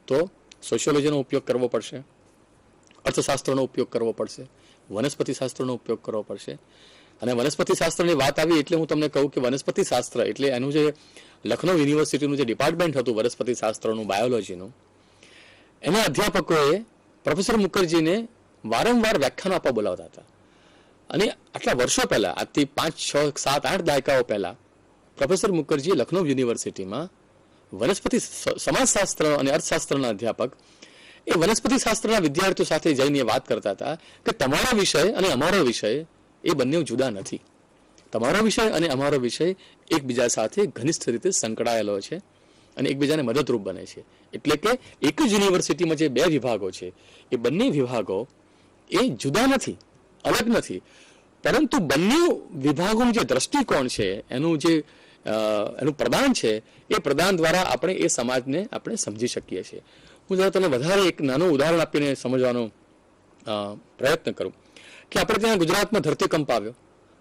તો સોશિયોલોજીનો ઉપયોગ કરવો પડશે, અર્થશાસ્ત્રનો ઉપયોગ કરવો પડશે, વનસ્પતિ શાસ્ત્રનો ઉપયોગ કરવો પડશે. અને વનસ્પતિ શાસ્ત્રની વાત આવી એટલે હું તમને કહું કે વનસ્પતિ શાસ્ત્ર એટલે એનું જે લખનઉ યુનિવર્સિટીનું જે ડિપાર્ટમેન્ટ હતું વનસ્પતિ શાસ્ત્રનું, બાયોલોજીનું, એના અધ્યાપકોએ પ્રોફેસર મુખર્જીને વારંવાર વ્યાખ્યાનો આપવા બોલાવતા હતા. અને આટલા વર્ષો પહેલા, આજથી 5, 6, 7, 8 દાયકાઓ પહેલા પ્રોફેસર મુખર્જી લખનઉ યુનિવર્સિટીમાં વનસ્પતિ સમાજશાસ્ત્ર અને અર્થશાસ્ત્રના અધ્યાપક એ વનસ્પતિ શાસ્ત્રના વિદ્યાર્થીઓ સાથે જઈને વાત કરતા હતા કે તમારો વિષય અને અમારો વિષય એ બંને જુદા નથી. તમારો વિષય અને અમારો વિષય એકબીજા સાથે ઘનિષ્ઠ રીતે સંકળાયેલો છે અને એકબીજાને મદદરૂપ બને છે. એટલે કે એક જ યુનિવર્સિટીમાં જે 2 વિભાગો છે એ બંને વિભાગો એ જુદા નથી, અલગ નથી, પરંતુ બંને વિભાગોનું જે દ્રષ્ટિકોણ છે, એનું પ્રદાન છે, એ પ્રદાન દ્વારા આપણે એ સમાજને આપણે સમજી શકીએ છીએ. હું જરા તમને વધારે એક નાનું ઉદાહરણ આપીને સમજવાનો પ્રયત્ન કરું કે આપણે ત્યાં ગુજરાતમાં ધરતીકંપ આવ્યો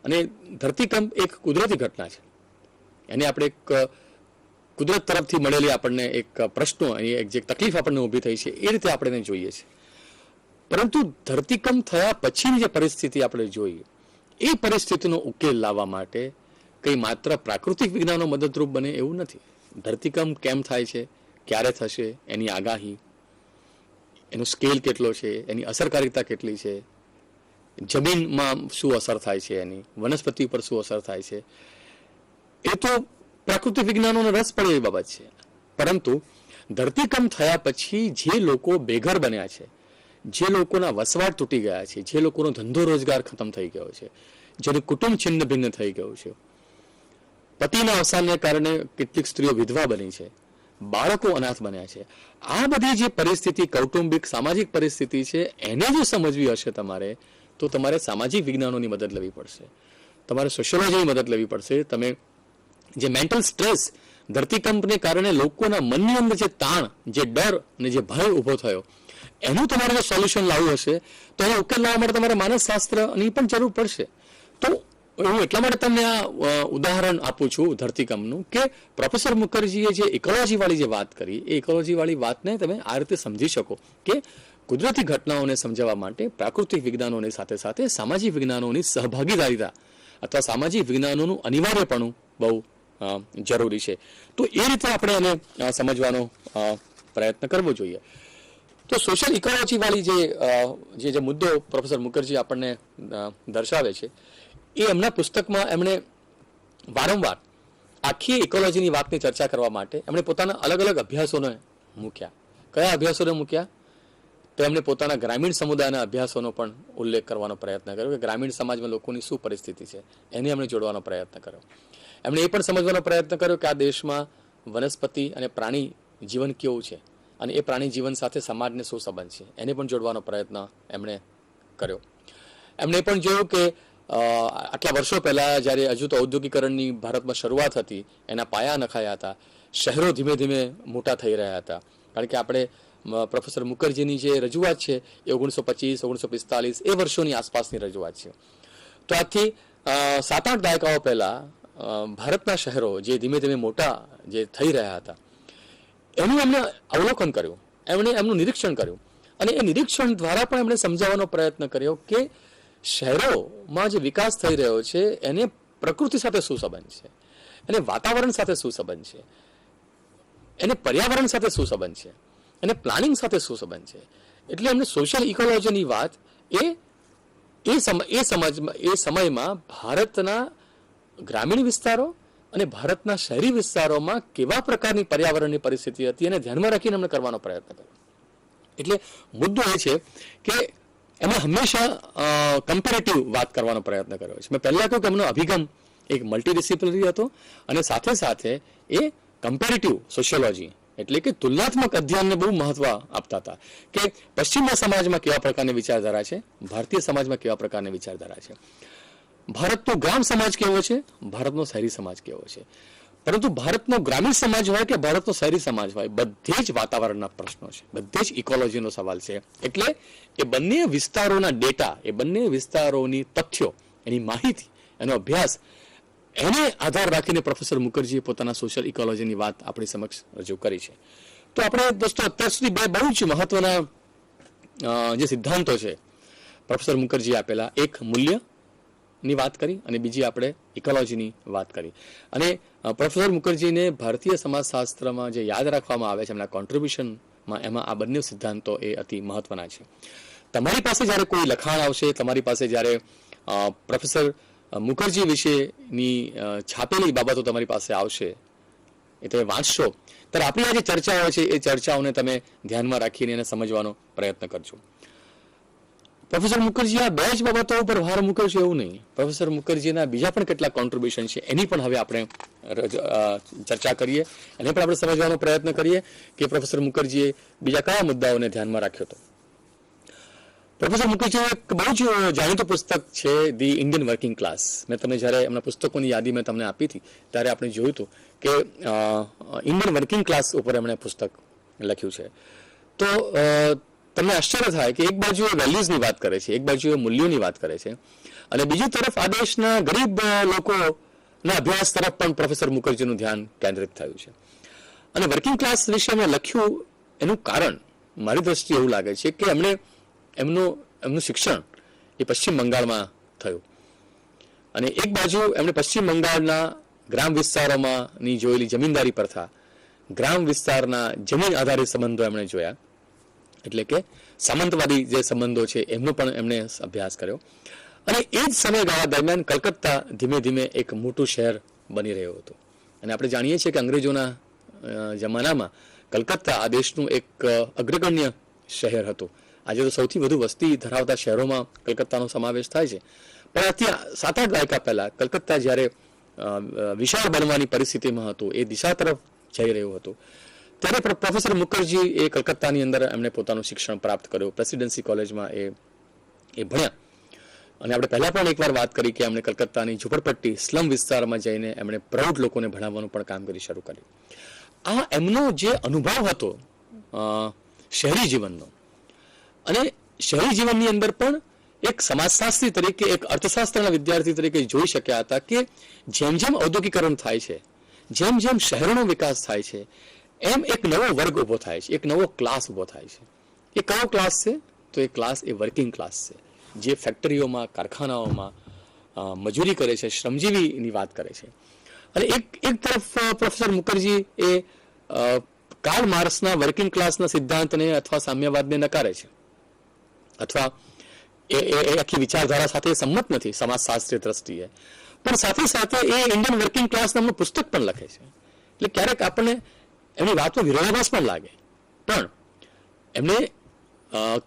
અને ધરતીકંપ એક કુદરતી ઘટના છે, એને આપણે એક કુદરત તરફથી મળેલી આપણને એક પ્રશ્નો, એક જે તકલીફ આપણને ઊભી થઈ છે એ રીતે આપણે એને જોઈએ છીએ. પરંતુ ધરતીકંપ થયા પછીની જે પરિસ્થિતિ આપણે જોઈએ, એ પરિસ્થિતિનો ઉકેલ લાવવા માટે કંઈ માત્ર પ્રાકૃતિક વિજ્ઞાનો મદદરૂપ બને એવું નથી. ધરતીકંપ કેમ થાય છે, ક્યારે થશે, એની આગાહી, એનો સ્કેલ કેટલો છે, એની અસરકારિતા કેટલી છે, જમીનમાં શું અસર થાય છે, એની વનસ્પતિ પર શું અસર થાય છે, એ તો પ્રાકૃતિક વિજ્ઞાનોનો રસ પડે એવી બાબત છે. પરંતુ ધરતીકંપ થયા પછી જે લોકો બેઘર બન્યા છે, જે લોકોના વસવાટ તૂટી ગયા છે, જે લોકોનો ધંધો રોજગાર ખતમ થઈ ગયો છે, જેનું કુટુંબ છિન્ન ભિન્ન થઈ ગયું છે, પતિના અવસાનને કારણે કેટલીક સ્ત્રીઓ વિધવા બની છે, બાળકો અનાથ બન્યા છે, આ બધી જે પરિસ્થિતિ, કૌટુંબિક સામાજિક પરિસ્થિતિ છે, એને જો સમજવી હશે તમારે, તો તમારે સામાજિક વિજ્ઞાનોની મદદ લેવી પડશે, તમારે સોશિયોલોજીની મદદ લેવી પડશે. તમે જે મેન્ટલ સ્ટ્રેસ, ધરતીકંપને કારણે લોકોના મનની અંદર જે તાણ, જે ડર અને જે ભય ઊભો થયો, એનું તમારે જો સોલ્યુશન લાવવું હશે તો એનો ઉકેલ લાવવા માટે તમારે માનસશાસ્ત્રની પણ જરૂર પડશે. તો હું એટલા માટે તમને આ ઉદાહરણ આપું છું ધરતીકંપનું, કે પ્રોફેસર મુખર્જીએ જે ઇકોલોજી વાળી જે વાત કરી, એ ઇકોલોજી વાળી વાતને તમે આ રીતે સમજી શકો કે કુદરતી ઘટનાઓને સમજાવવા માટે પ્રાકૃતિક વિજ્ઞાનોની સાથે સાથે સામાજિક વિજ્ઞાનોની સહભાગીદારીતા અથવા સામાજિક વિજ્ઞાનોનું અનિવાર્યપણું બહુ જરૂરી છે. તો એ રીતે આપણે એને સમજવાનો પ્રયત્ન કરવો જોઈએ. તો સોશિયલ ઇકોલોજી વાળી જે મુદ્દો પ્રોફેસર મુખર્જી આપણને દર્શાવે છે, એ એમના પુસ્તકમાં એમણે વારંવાર આખી ઇકોલોજીની વાતની ચર્ચા કરવા માટે એમણે પોતાના અલગ અલગ અભ્યાસોને મૂક્યા. કયા અભ્યાસોને મૂક્યા? તો એમણે પોતાના ગ્રામીણ સમુદાયના અભ્યાસોનો પણ ઉલ્લેખ કરવાનો પ્રયત્ન કર્યો કે ગ્રામીણ સમાજમાં લોકોની શું પરિસ્થિતિ છે, એને એમણે જોડવાનો પ્રયત્ન કર્યો. એમણે એ પણ સમજવાનો પ્રયત્ન કર્યો કે આ દેશમાં વનસ્પતિ અને પ્રાણી જીવન કેવું છે અને એ પ્રાણી જીવન સાથે સમાજને શું સંબંધ છે, એને પણ જોડવાનો પ્રયત્ન એમણે કર્યો. એમણે પણ જોયું કે આટલા વર્ષો પહેલાં જ્યારે હજુ તો ઔદ્યોગિકરણની ભારતમાં શરૂઆત હતી, એના પાયા નખાયા હતા, શહેરો ધીમે ધીમે મોટા થઈ રહ્યા હતા. કારણ કે આપણે પ્રોફેસર મુખર્જીની જે રજૂઆત છે એ 1925, 1945 એ વર્ષોની આસપાસની રજૂઆત છે. તો આજથી 7-8 દાયકાઓ પહેલાં ભારતના શહેરો જે ધીમે ધીમે મોટા જે થઈ રહ્યા હતા, એનું એમણે અવલોકન કર્યું, એમણે એમનું નિરીક્ષણ કર્યું અને એ નિરીક્ષણ દ્વારા પણ એમણે સમજાવવાનો પ્રયત્ન કર્યો કે શહેરોમાં જે વિકાસ થઈ રહ્યો છે એને પ્રકૃતિ સાથે શું સંબંધ છે, એને વાતાવરણ સાથે શું સંબંધ છે, એને પર્યાવરણ સાથે શું સંબંધ છે, એને પ્લાનિંગ સાથે શું સંબંધ છે. એટલે એમને સોશિયલ ઇકોલોજીની વાત એ સમયમાં ભારતના ગ્રામીણ વિસ્તારો અને ભારતના શહેરી વિસ્તારોમાં કેવા પ્રકારની પર્યાવરણની પરિસ્થિતિ હતી એને ધ્યાનમાં રાખીને એમણે કરવાનો પ્રયત્ન કર્યો. એટલે મુદ્દો એ છે કે એમણે હંમેશા કમ્પેરેટિવ વાત કરવાનો પ્રયત્ન કર્યો છે. મેં પહેલાં કહ્યું કે એમનો અભિગમ એક મલ્ટીડિસિપ્લિનરી હતો અને સાથે સાથે એ કમ્પેરેટિવ સોશિયોલોજી એટલે કે તુલનાત્મક અધ્યયનને બહુ મહત્વ આપતા હતા કે પશ્ચિમના સમાજમાં કેવા પ્રકારની વિચારધારા છે, ભારતીય સમાજમાં કેવા પ્રકારની વિચારધારા છે, ભારતનો ગ્રામ સમાજ કેવો છે, ભારતનો શહેરી સમાજ કેવો છે. પરંતુ ભારતનો ગ્રામીણ સમાજ હોય કે ભારતનો શહેરી સમાજ હોય, બધે જ વાતાવરણના પ્રશ્નો છે, બધે જ ઇકોલોજીનો સવાલ છે. એટલે એ બંને વિસ્તારોના ડેટા, એ બંને વિસ્તારોની તથ્યો, એની માહિતી, એનો અભ્યાસ, એને આધાર રાખીને પ્રોફેસર મુખર્જીએ પોતાના સોશિયલ ઇકોલોજીની વાત આપણી સમક્ષ રજૂ કરી છે. તો આપણે દોસ્તો અત્યાર સુધી બહુ જ મહત્વના જે સિદ્ધાંતો છે પ્રોફેસર મુખર્જીએ આપેલા, એક મૂલ્યની વાત કરી અને બીજી આપણે ઇકોલોજીની વાત કરી. અને પ્રોફેસર મુખર્જીને ભારતીય સમાજશાસ્ત્રમાં જે યાદ રાખવામાં આવે છે એમના કોન્ટ્રીબ્યુશનમાં, એમાં આ બંને સિદ્ધાંતો એ અતિ મહત્વના છે. તમારી પાસે જ્યારે કોઈ લખાણ આવશે, તમારી પાસે જ્યારે પ્રોફેસર મુખર્જી વિશેની છાપેલી બાબતો તમારી પાસે આવશે, એ તમે વાંચશો, ત્યારે આપણી આ જે ચર્ચાઓ છે એ ચર્ચાઓને તમે ધ્યાનમાં રાખીને એને સમજવાનો પ્રયત્ન કરજો. પ્રોફેસર મુખર્જી આ બે જ બાબતો ઉપર ભાર મૂક્યો છે એવું નહીં. પ્રોફેસર મુખર્જીના બીજા પણ કેટલાક કોન્ટ્રીબ્યુશન છે એની પણ હવે આપણે ચર્ચા કરીએ, એને પણ આપણે સમજવાનો પ્રયત્ન કરીએ કે પ્રોફેસર મુખર્જીએ બીજા કયા મુદ્દાઓને ધ્યાનમાં રાખ્યો હતો. પ્રોફેસર મુખર્જીનું એક બહુ જ જાણીતું પુસ્તક છે ધી ઇન્ડિયન વર્કિંગ ક્લાસ. મેં તમને જ્યારે એમના પુસ્તકોની યાદી મેં તમને આપી હતી ત્યારે આપણે જોયું હતું કે ઇન્ડિયન વર્કિંગ ક્લાસ ઉપર એમણે પુસ્તક લખ્યું છે. તો તમને આશ્ચર્ય થાય કે એક બાજુ એ વેલ્યુઝની વાત કરે છે, એક બાજુ એ મૂલ્યોની વાત કરે છે, અને બીજી તરફ આ દેશના ગરીબ લોકોના અભ્યાસ તરફ પણ પ્રોફેસર મુખર્જીનું ધ્યાન કેન્દ્રિત થયું છે. અને વર્કિંગ ક્લાસ વિશે એમણે લખ્યું એનું કારણ મારી દ્રષ્ટિએ એવું લાગે છે કે એમનું શિક્ષણ એ પશ્ચિમ બંગાળમાં થયું, અને એક બાજુ એમણે પશ્ચિમ બંગાળના ગ્રામ વિસ્તારોમાંની જોયેલી જમીનદારી પ્રથા, ગ્રામ વિસ્તારના જમીન આધારિત સંબંધો એમણે જોયા, એટલે કે સામંતવાદી જે સંબંધો છે એમનો પણ એમણે અભ્યાસ કર્યો. અને એ જ સમયગાળા દરમિયાન કલકત્તા ધીમે ધીમે એક મોટું શહેર બની રહ્યું હતું. અને આપણે જાણીએ છીએ કે અંગ્રેજોના જમાનામાં કલકત્તા આ દેશનું એક અગ્રગણ્ય શહેર હતું. આજે તો સૌથી વધુ વસ્તી ધરાવતા શહેરોમાં કલકત્તાનો સમાવેશ થાય છે, પણ અત્યારે 7-8 દાયકા પહેલા કલકત્તા જ્યારે વિશાળ બનવાની પરિસ્થિતિમાં હતું, એ દિશા તરફ જઈ રહ્યું હતું, ત્યારે પ્રોફેસર મુખર્જી એ કલકત્તાની અંદર એમણે પોતાનું શિક્ષણ પ્રાપ્ત કર્યું. પ્રેસિડેન્સી કોલેજમાં એ ભણ્યા. અને આપણે પહેલા પણ એકવાર વાત કરી કે એમણે કલકત્તાની ઝૂંપડપટ્ટી સ્લમ વિસ્તારમાં જઈને એમણે પ્રૌઢ લોકોને ભણાવવાનું પણ કામગીરી શરૂ કરી. આ એમનો જે અનુભવ હતો શહેરી જીવનનો, અને શહેરી જીવનની અંદર પણ એક સમાજશાસ્ત્રી તરીકે, એક અર્થશાસ્ત્રના વિદ્યાર્થી તરીકે જોઈ શક્યા હતા કે જેમ જેમ ઔદ્યોગિકરણ થાય છે, જેમ જેમ શહેરોનો વિકાસ થાય છે, એમ એક નવો વર્ગ ઊભો થાય છે, એક નવો ક્લાસ ઊભો થાય છે. એ કયો ક્લાસ છે? તો એ ક્લાસ એ વર્કિંગ ક્લાસ છે, જે ફેક્ટરીઓમાં, કારખાનાઓમાં મજૂરી કરે છે, શ્રમજીવીની વાત કરે છે. અને એક તરફ પ્રોફેસર મુખર્જી એ કાર્લ માર્ક્સના વર્કિંગ ક્લાસના સિદ્ધાંતને અથવા સામ્યવાદને નકારે છે, અથવા એ આખી વિચારધારા સાથે સંમત નથી સમાજશાસ્ત્રીય દ્રષ્ટિએ, પણ સાથે સાથે એ ઇન્ડિયન વર્કિંગ ક્લાસ નામનું પુસ્તક પણ લખે છે. એટલે ક્યારેક આપણને એમની વાતમાં વિરોધાભાસ પણ લાગે, પણ એમને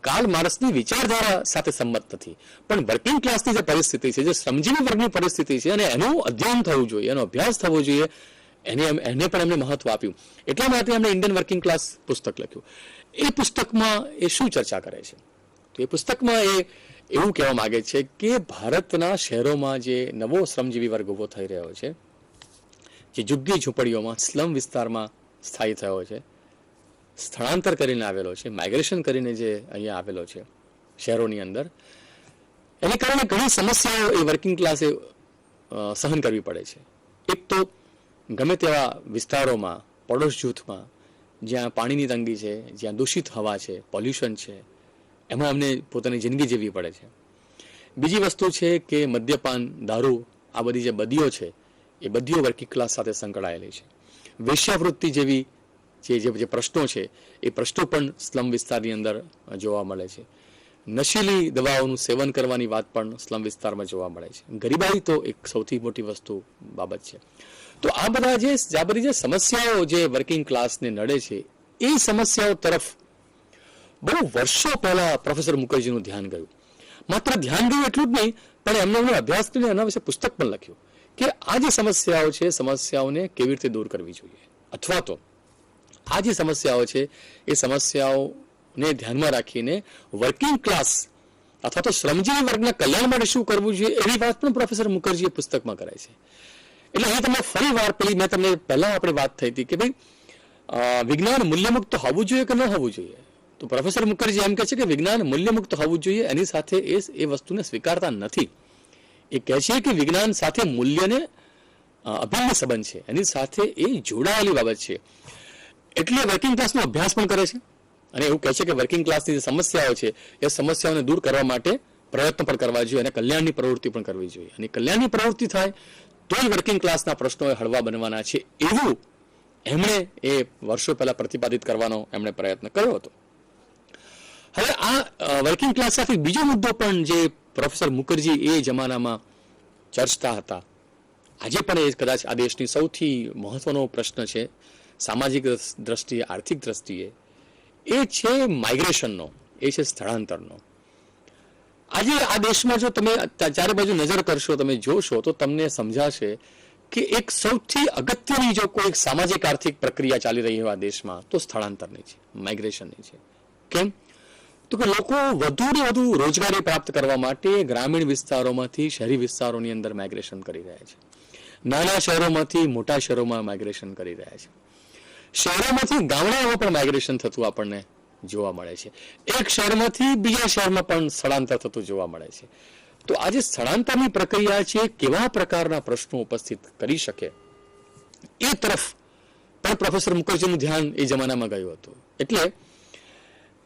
કાર્લ માર્ક્સની વિચારધારા સાથે સંમત નથી, પણ વર્કિંગ ક્લાસની જે પરિસ્થિતિ છે, જે શ્રમજીવી વર્ગની પરિસ્થિતિ છે, અને એનું અધ્યયન થવું જોઈએ, એનો અભ્યાસ થવો જોઈએ, એને પણ એમને મહત્વ આપ્યું. એટલા માટે એમણે ઇન્ડિયન વર્કિંગ ક્લાસ પુસ્તક લખ્યું. એ પુસ્તકમાં એ શું ચર્ચા કરે છે? તો એ પુસ્તકમાં એ એવું કહેવા માંગે છે કે ભારતના શહેરોમાં જે નવો શ્રમજીવી વર્ગ ઉભો થઈ રહ્યો છે, જે ઝુગ્ગી ઝૂંપડીઓમાં સ્લમ વિસ્તારમાં સ્થાયી થયો છે, સ્થળાંતર કરીને આવેલો છે, માઇગ્રેશન કરીને જે અહીંયા આવેલો છે શહેરોની અંદર, એને કારણે ઘણી સમસ્યાઓ એ વર્કિંગ ક્લાસે સહન કરવી પડે છે. એક તો ગમે તેવા વિસ્તારોમાં, પડોશ જૂથમાં જ્યાં પાણીની તંગી છે, જ્યાં દૂષિત હવા છે, પોલ્યુશન છે, એમાં એમને પોતાની જિંદગી જીવવી પડે છે. બીજી વસ્તુ છે કે મદ્યપાન, દારૂ, આ બધી જે બદીઓ છે, એ બદીઓ વર્કિંગ ક્લાસ સાથે સંકળાયેલી છે. વેશ્યાવૃત્તિ જેવી જે પ્રશ્નો છે, એ પ્રશ્નો પણ સ્લમ વિસ્તારની અંદર જોવા મળે છે. નશીલી દવાઓનું સેવન કરવાની વાત પણ સ્લમ વિસ્તારમાં જોવા મળે છે. ગરીબાઈ તો એક સૌથી મોટી બાબત છે. તો આ બધી જે સમસ્યાઓ જે વર્કિંગ ક્લાસને નડે છે, એ સમસ્યાઓ તરફ બહુ વર્ષો પહેલા પ્રોફેસર મુખર્જીનું ધ્યાન ગયું. માત્ર ધ્યાન ગયું એટલું જ નહીં, પણ એમનો અભ્યાસ કરીને એના વિશે પુસ્તક પણ લખ્યું કે આ જે સમસ્યાઓ છે, સમસ્યાઓને કેવી રીતે દૂર કરવી જોઈએ, અથવા તો આ જે સમસ્યાઓ છે એ સમસ્યાઓને ધ્યાનમાં રાખીને વર્કિંગ ક્લાસ અથવા તો શ્રમજીવી વર્ગના કલ્યાણ માટે શું કરવું જોઈએ, એવી વાત પણ પ્રોફેસર મુખર્જીએ પુસ્તકમાં કરાય છે. એટલે અહીં તમને ફરી વાર મેં તમને પહેલા આપણે વાત થઈ હતી કે ભાઈ વિજ્ઞાન મૂલ્યમુક્ત હોવું જોઈએ કે ન હોવું જોઈએ. તો પ્રોફેસર મુખર્જી એમ કહે છે કે વિજ્ઞાન મૂલ્યમુક્ત હોવું જોઈએ, એની સાથે એ વસ્તુને સ્વીકારતા નથી. એ કહે છે કે વિજ્ઞાન સાથે મૂલ્યને અભિન્ન સંબંધ છે, એની સાથે એ જોડાયેલી બાબત છે. એટલે વર્કિંગ ક્લાસનો અભ્યાસ પણ કરે છે, અને એવું કહે છે કે વર્કિંગ ક્લાસની જે સમસ્યાઓ છે, એ સમસ્યાઓને દૂર કરવા માટે પ્રયત્ન પણ કરવા જોઈએ, અને કલ્યાણની પ્રવૃત્તિ પણ કરવી જોઈએ. અને કલ્યાણની પ્રવૃત્તિ થાય તો જ વર્કિંગ ક્લાસના પ્રશ્નો હળવા બનવાના છે, એવું એમણે એ વર્ષો પહેલા પ્રતિપાદિત કરવાનો એમણે પ્રયત્ન કર્યો હતો. હવે આ વર્કિંગ ક્લાસ સાથે બીજો મુદ્દો પણ જે પ્રોફેસર મુખર્જી એ જમાનામાં ચર્ચતા હતા, આજે પણ એ કદાચ આ દેશની સૌથી મહત્વનો પ્રશ્ન છે સામાજિક દ્રષ્ટિએ, આર્થિક દ્રષ્ટિએ, એ છે માઇગ્રેશનનો, એ છે સ્થળાંતરનો. આજે આ દેશમાં જો તમે ચારે બાજુ નજર કરશો, તમે જોશો, તો તમને સમજાશે કે એક સૌથી અગત્યની જો કોઈ સામાજિક આર્થિક પ્રક્રિયા ચાલી રહી હોય આ દેશમાં, તો સ્થળાંતરની છે, માઇગ્રેશનની છે. કેમ? તો કે લોકો વધુ ને વધુ રોજગારી પ્રાપ્ત કરવા માટે ગ્રામીણ વિસ્તારોમાંથી શહેરી વિસ્તારોની અંદર માઇગ્રેશન કરી રહ્યા છે. નાના શહેરોમાંથી મોટા શહેરોમાં માઇગ્રેશન કરી રહ્યા છે. શહેરોમાંથી ગામડાઓમાં પણ માઇગ્રેશન થતું આપણને જોવા મળે છે. એક શહેરમાંથી બીજા શહેરમાં પણ સ્થળાંતર થતું જોવા મળે છે. તો આ જે સ્થળાંતરની પ્રક્રિયા છે કેવા પ્રકારના પ્રશ્નો ઉપસ્થિત કરી શકે એ તરફ પણ પ્રોફેસર મુખર્જીનું ધ્યાન એ જમાનામાં ગયું હતું. એટલે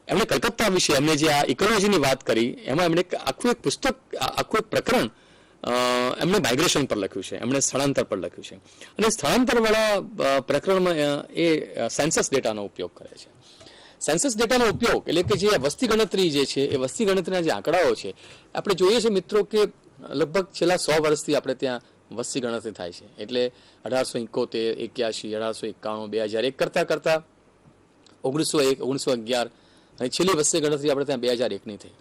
એમણે કલકત્તા વિશે એમણે જે આ ઇકોલોજીની વાત કરી એમાં એમણે આખું એક પુસ્તક, આખું એક પ્રકરણ એમણે માઇગ્રેશન પર લખ્યું છે, એમણે સ્થળાંતર પર લખ્યું છે. અને સ્થળાંતરવાળા પ્રકરણમાં એ સેન્સસ ડેટાનો ઉપયોગ કરે છે. સેન્સસ ડેટાનો ઉપયોગ એટલે કે જે વસ્તી ગણતરી જે છે એ વસ્તી ગણતરીના જે આંકડાઓ છે આપણે જોઈએ છીએ મિત્રો કે લગભગ છેલ્લા 100 વર્ષથી આપણે ત્યાં વસ્તી ગણતરી થાય છે. એટલે 1871, 81, 1891, 2001 કરતા 1901, 1911 અને છેલ્લી વસ્તી ગણતરી આપણે ત્યાં 2001ની થઈ.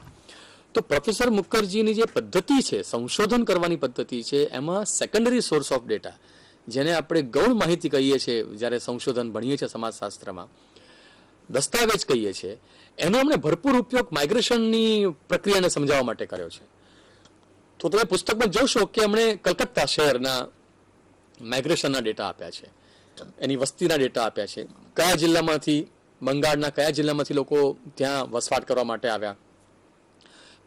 તો પ્રોફેસર મુખર્જીની જે પદ્ધતિ છે, સંશોધન કરવાની પદ્ધતિ છે, એમાં સેકન્ડરી સોર્સ ઓફ ડેટા, જેને આપણે ગૌણ માહિતી કહીએ છીએ જ્યારે સંશોધન ભણીએ છીએ સમાજશાસ્ત્રમાં, દસ્તાવેજ કહીએ છીએ, એનો અમને ભરપૂર ઉપયોગ માઇગ્રેશનની પ્રક્રિયાને સમજાવવા માટે કર્યો છે. તો તમે પુસ્તકમાં જોશો કે એમણે કલકત્તા શહેરના માઇગ્રેશનના ડેટા આપ્યા છે, એની વસ્તીના ડેટા આપ્યા છે, કયા જિલ્લામાંથી, બંગાળના કયા જિલ્લામાંથી લોકો ત્યાં વસવાટ કરવા માટે આવ્યા,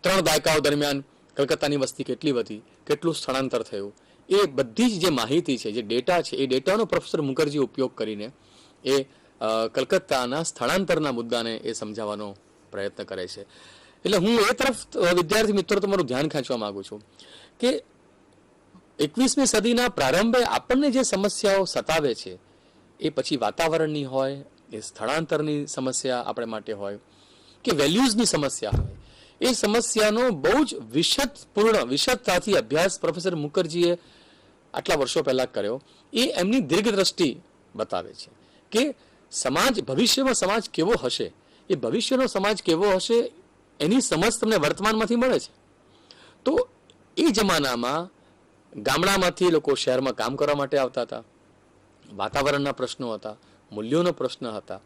3 દાયકાઓ દરમિયાન કલકત્તાની વસ્તી કેટલી વધી, કેટલું સ્થળાંતર થયું, એ બધી જ જે માહિતી છે, જે ડેટા છે, એ ડેટાનો પ્રોફેસર મુખર્જી ઉપયોગ કરીને એ કલકત્તાના સ્થળાંતરના મુદ્દાને એ સમજાવવાનો પ્રયત્ન કરે છે. એટલે હું એ તરફ વિદ્યાર્થી મિત્રો તમારું ધ્યાન ખેંચવા માંગુ છું કે 21મી સદીના પ્રારંભે આપણને જે સમસ્યાઓ સતાવે છે એ પછી વાતાવરણની હોય, એ સ્થળાંતરની સમસ્યા આપણે માટે હોય કે વેલ્યુઝની સમસ્યા હોય, એ સમસ્યાનો બહુ જ વિશદતાથી અભ્યાસ પ્રોફેસર મુખર્જીએ આટલા વર્ષો પહેલા કર્યો. એ એમની દીર્ઘ દ્રષ્ટિ બતાવે છે કે સમાજ, ભવિષ્યમાં સમાજ કેવો હશે, એ ભવિષ્યનો સમાજ કેવો હશે એની સમજ તમને વર્તમાનમાંથી મળે છે. તો એ જમાનામાં ગામડામાંથી લોકો શહેરમાં કામ કરવા માટે આવતા હતા, વાતાવરણના પ્રશ્નો હતા, મૂલ્યોનો પ્રશ્ન હતા,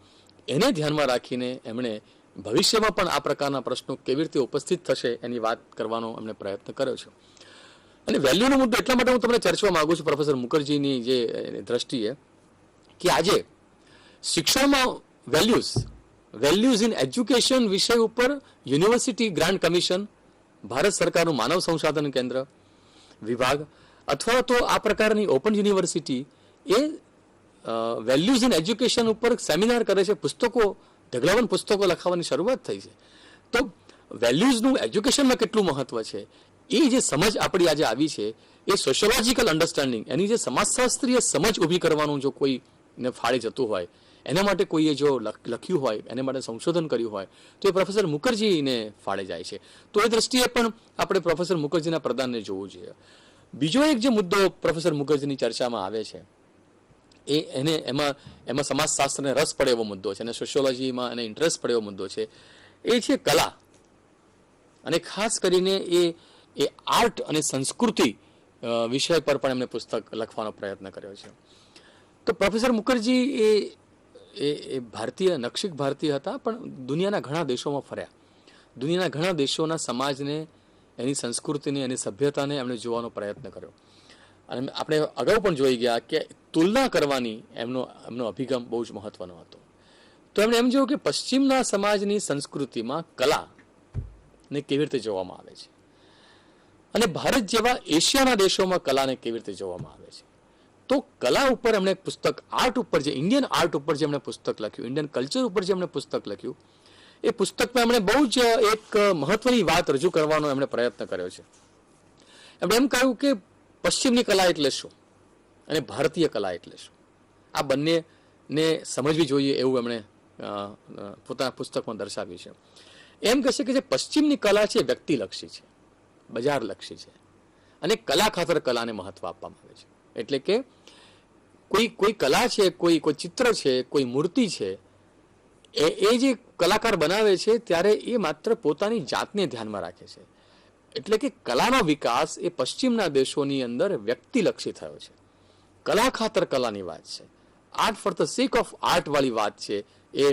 એને ધ્યાનમાં રાખીને એમણે ભવિષ્યમાં પણ આ પ્રકારના પ્રશ્નો કેવી રીતે ઉપસ્થિત થશે એની વાત કરવાનો એમણે પ્રયત્ન કર્યો છે. અને વેલ્યુનો મુદ્દો એટલા માટે હું તમને ચર્ચવા માંગુ છું પ્રોફેસર મુખર્જીની જે દ્રષ્ટિએ કે આજે શિક્ષણમાં વેલ્યુઝ ઇન એજ્યુકેશન વિષય ઉપર યુનિવર્સિટી ગ્રાન્ટ કમિશન, ભારત સરકારનું માનવ સંસાધન કેન્દ્ર વિભાગ અથવા તો આ પ્રકારની open university A values in education ઉપર સેમિનાર કરે છે, પુસ્તકો, ઢગલાબંધ પુસ્તકો લખાવવાની શરૂઆત થઈ છે. તો વેલ્યુઝનું એજ્યુકેશનમાં કેટલું મહત્વ છે એ જે સમજ આપણી આજે આવી છે એ સોશિયોલોજીકલ અન્ડરસ્ટેન્ડિંગ, એની જે સમાજશાસ્ત્રીય સમજ ઊભી કરવાનું જો કોઈને ફાળે જતું હોય, એના માટે કોઈએ જો લખ્યું હોય, એને માટે સંશોધન કર્યું હોય તો એ પ્રોફેસર મુખર્જીને ફાળે જાય છે. તો એ દ્રષ્ટિએ પણ આપણે પ્રોફેસર મુખર્જીના પ્રદાનને જોવું જોઈએ. બીજો એક જે મુદ્દો પ્રોફેસર મુખર્જીની ચર્ચામાં આવે છે એમાં સમાજશાસ્ત્રને રસ પડે એવો મુદ્દો છે અને સોશિયોલોજીમાં એને ઇન્ટરેસ્ટ પડે એવો મુદ્દો છે, એ છે કલા. અને ખાસ કરીને એ આર્ટ અને સંસ્કૃતિ વિષય પર પણ એમણે પુસ્તક લખવાનો પ્રયત્ન કર્યો છે. તો પ્રોફેસર મુખર્જી એ ભારતીય, નક્ષિક ભારતીય હતા, પણ દુનિયાના ઘણા દેશોમાં ફર્યા, દુનિયાના ઘણા દેશોના સમાજને, એની સંસ્કૃતિને, એની સભ્યતાને એમણે જોવાનો પ્રયત્ન કર્યો. અને આપણે અગાઉ પણ જોઈ ગયા કે તુલના કરવાની એમનો અભિગમ બહુ જ મહત્વનો હતો. તો એમણે એમ જોયું કે પશ્ચિમના સમાજની સંસ્કૃતિમાં કલાને કેવી રીતે જોવામાં આવે છે અને ભારત જેવા એશિયાના દેશોમાં કલાને કેવી રીતે જોવામાં આવે છે. તો કલા ઉપર એમણે પુસ્તક, આર્ટ ઉપર, જે ઇન્ડિયન આર્ટ ઉપર જે એમણે પુસ્તક લખ્યું, ઇન્ડિયન કલ્ચર ઉપર જે એમણે પુસ્તક લખ્યું, એ પુસ્તકમાં એમણે બહુ જ એક મહત્વની વાત રજૂ કરવાનો એમણે પ્રયત્ન કર્યો છે. એમણે એમ કહ્યું કે પશ્ચિમની કલા એટલે શું અને ભારતીય કલા એટલે શું, આ બંનેને સમજવી જોઈએ એવું એમણે પોતાના પુસ્તકમાં દર્શાવ્યું છે. એમ કહેશે કે જે પશ્ચિમની કલા છે વ્યક્તિલક્ષી છે, બજારલક્ષી છે અને કલા ખાતર કલાને મહત્વ આપવામાં આવે છે. એટલે કે કોઈ કલા છે, કોઈ ચિત્ર છે, કોઈ મૂર્તિ છે, એ જે કલાકાર બનાવે છે ત્યારે એ માત્ર પોતાની જાતને ધ્યાનમાં રાખે છે. એટલે કે કલાનો વિકાસ એ પશ્ચિમના દેશોની અંદર વ્યક્તિલક્ષી થયો છે, કલા ખાતર કલાની વાત છે, art for the sec of art વાળી વાત છે એ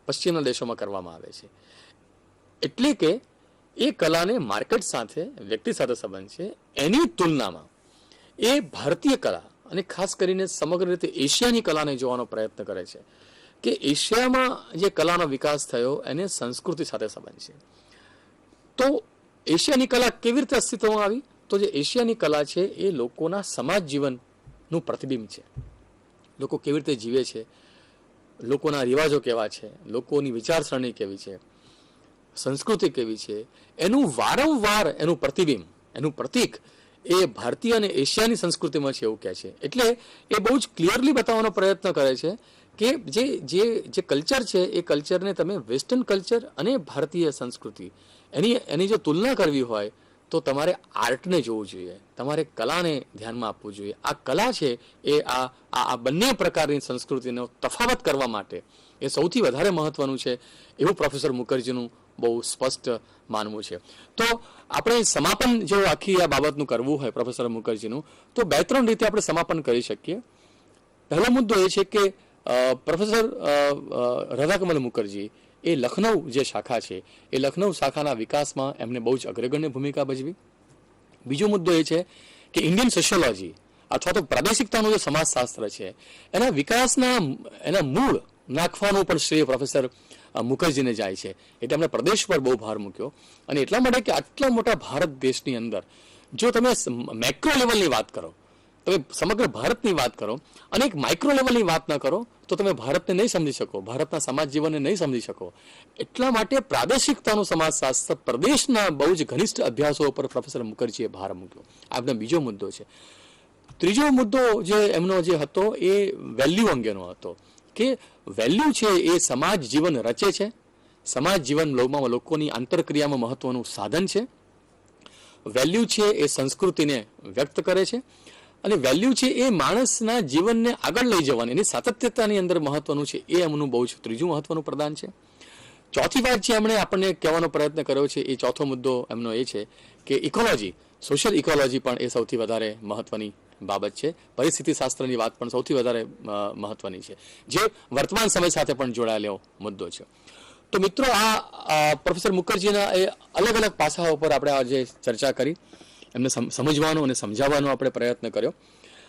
પશ્ચિમના દેશોમાં કરવામાં આવે છે. એટલે કે એ કલાને માર્કેટ સાથે, વ્યક્તિ સાથે સંબંધ છે, એની તુલનામાં એ ભારતીય કલા અને ખાસ કરીને સમગ્ર રીતે એશિયાની કલાને જોવાનો પ્રયત્ન કરે છે. કે એશિયામાં જે કલાનો વિકાસ થયો એને સંસ્કૃતિ સાથે સંબંધ છે. તો એશિયાની કલા કેવી રીતે અસ્તિત્વમાં આવી? તો જે એશિયાની કલા છે એ લોકોના સમાજ જીવનનું પ્રતિબિંબ છે. લોકો કેવી રીતે જીવે છે, લોકોના રિવાજો કેવા છે, લોકોની વિચારસરણી કેવી છે, સંસ્કૃતિ કેવી છે, એનું વારંવાર એનું પ્રતિબિંબ, એનું પ્રતીક એ ભારતીય અને એશિયાની સંસ્કૃતિમાં છે એવું કહે છે. એટલે એ બહુ જ ક્લિયરલી બતાવવાનો પ્રયત્ન કરે છે કે જે કલ્ચર છે એ કલ્ચરને તમે વેસ્ટર્ન કલ્ચર અને ભારતીય સંસ્કૃતિ એની જો તુલના કરવી હોય તો તમારે આર્ટને જોવું જોઈએ, તમારે કલાને ધ્યાનમાં આપવું જોઈએ. આ કલા છે એ આ બંને પ્રકારની સંસ્કૃતિનો તફાવત કરવા માટે એ સૌથી વધારે મહત્વનું છે એવું પ્રોફેસર મુખર્જીનું બહુ સ્પષ્ટ માનવું છે. તો આપણે સમાપન જો આખી આ બાબતનું કરવું હોય પ્રોફેસર મુખર્જીનું, તો 2-3 રીતે આપણે સમાપન કરી શકીએ. પહેલો મુદ્દો એ છે કે પ્રોફેસર રાધાકમલ મુખર્જી એ લખનઉ જે શાખા છે એ લખનઉ શાખાના વિકાસમાં એમને બહુ જ અગ્રગણ્ય ભૂમિકા ભજવી. બીજો મુદ્દો એ છે કે ઇન્ડિયન સોશિયોલોજી અથવા તો પ્રાદેશિકતાનું જે સમાજશાસ્ત્ર છે એના વિકાસના એના મૂળ નાખવાનું પણ શ્રેય પ્રોફેસર મુખર્જીને જાય છે. એટલે એમણે પ્રદેશ પર બહુ ભાર મૂક્યો. અને એટલા માટે કે આટલા મોટા ભારત દેશની અંદર જો તમે મેક્રો લેવલની વાત કરો, તમે સમગ્ર ભારતની વાત કરો અને એક માઇક્રો લેવલની વાત ન કરો તો તમે ભારતને નહીં સમજી શકો, ભારતના સમાજ જીવનને નહીં સમજી શકો. એટલા માટે પ્રાદેશિકતાનું સમાજશાસ્ત્ર પ્રદેશના બહુ જ ઘનિષ્ઠ અભ્યાસો ઉપર પ્રોફેસર મુખર્જીએ ભાર મૂક્યો. આ એમનો બીજો મુદ્દો છે. ત્રીજો મુદ્દો જે એમનો જે હતો એ વેલ્યુ અંગેનો હતો કે વેલ્યુ છે એ સમાજ જીવન રચે છે, સમાજ જીવન લોકોની આંતરક્રિયામાં મહત્વનું સાધન છે. વેલ્યુ છે એ સંસ્કૃતિને વ્યક્ત કરે છે અને વેલ્યુ છે એ માણસના જીવનને આગળ લઈ જવાની એની સાતત્યતાની અંદર મહત્વનું છે. એ એમનું બહુ જ ત્રીજું મહત્વનું પ્રદાન છે. ચોથી વાત જે એમણે આપણને કહેવાનો પ્રયત્ન કર્યો છે એ ચોથો મુદ્દો એમનો એ છે કે ઇકોલોજી, સોશિયલ ઇકોલોજી પણ એ સૌથી વધારે મહત્વની બાબત છે. પરિસ્થિતિ શાસ્ત્રની વાત પણ સૌથી વધારે મહત્વની છે, જે વર્તમાન સમય સાથે પણ જોડાયેલો મુદ્દો છે. તો મિત્રો, આ પ્રોફેસર મુખર્જીના એ અલગ અલગ પાસાઓ પર આપણે આજે ચર્ચા કરી, એમને સમજવાનો અને સમજાવવાનો આપણે પ્રયત્ન કર્યો.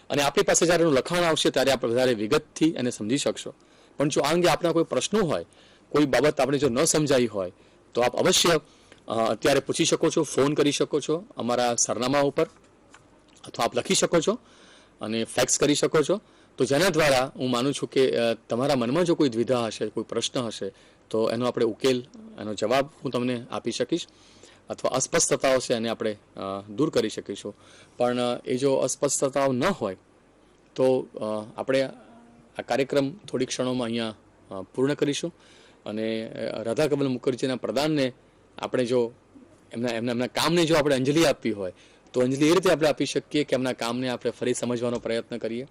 અને આપણી પાસે જ્યારે એનું લખાણ આવશે ત્યારે આપણે વધારે વિગતથી એને સમજી શકશો. પણ જો આ અંગે આપણા કોઈ પ્રશ્નો હોય, કોઈ બાબત આપણે જો ન સમજાઈ હોય તો આપ અવશ્ય અત્યારે પૂછી શકો છો, ફોન કરી શકો છો અમારા સરનામા ઉપર, અથવા આપ લખી શકો છો અને ફેક્સ કરી શકો છો. તો જેના દ્વારા હું માનું છું કે તમારા મનમાં જો કોઈ દ્વિધા હશે, કોઈ પ્રશ્ન હશે તો એનો આપણે ઉકેલ, એનો જવાબ હું તમને આપી શકીશ, અથવા અસ્પષ્ટતાઓ છે એને આપણે દૂર કરી શકીશું. પણ એ જો અસ્પષ્ટતાઓ ન હોય તો આપણે આ કાર્યક્રમ થોડી ક્ષણોમાં અહીંયા પૂર્ણ કરીશું. અને રાધાકમલ મુખર્જીના પ્રદાનને આપણે જો એમના કામને જો આપણે અંજલિ આપવી હોય તો અંજલિ એ રીતે આપણે આપી શકીએ કે એમના કામને આપણે ફરી સમજવાનો પ્રયત્ન કરીએ.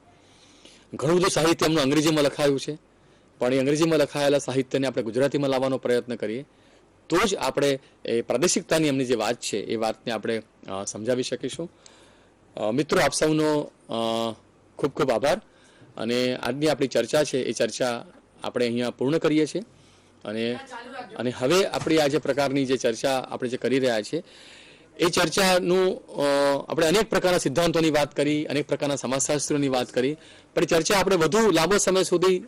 ઘણું બધું સાહિત્ય એમનું અંગ્રેજીમાં લખાયું છે, પણ એ અંગ્રેજીમાં લખાયેલા સાહિત્યને આપણે ગુજરાતીમાં લાવવાનો પ્રયત્ન કરીએ તો જ આપણે એ પ્રાદેશિકતાની એમની જે વાત છે એ વાતને આપણે સમજાવી શકીશું. મિત્રો, આપ સૌનો ખૂબ ખૂબ આભાર. અને આજની આપણી ચર્ચા છે એ ચર્ચા આપણે અહીંયા પૂર્ણ કરીએ છીએ. અને હવે આપણી આ જે પ્રકારની જે ચર્ચા આપણે જે કરી રહ્યા છીએ એ ચર્ચાનું આપણે અનેક પ્રકારના સિદ્ધાંતોની વાત કરી, અનેક પ્રકારના સમાજશાસ્ત્રોની વાત કરી, પણ ચર્ચા આપણે વધુ લાંબો સમય સુધી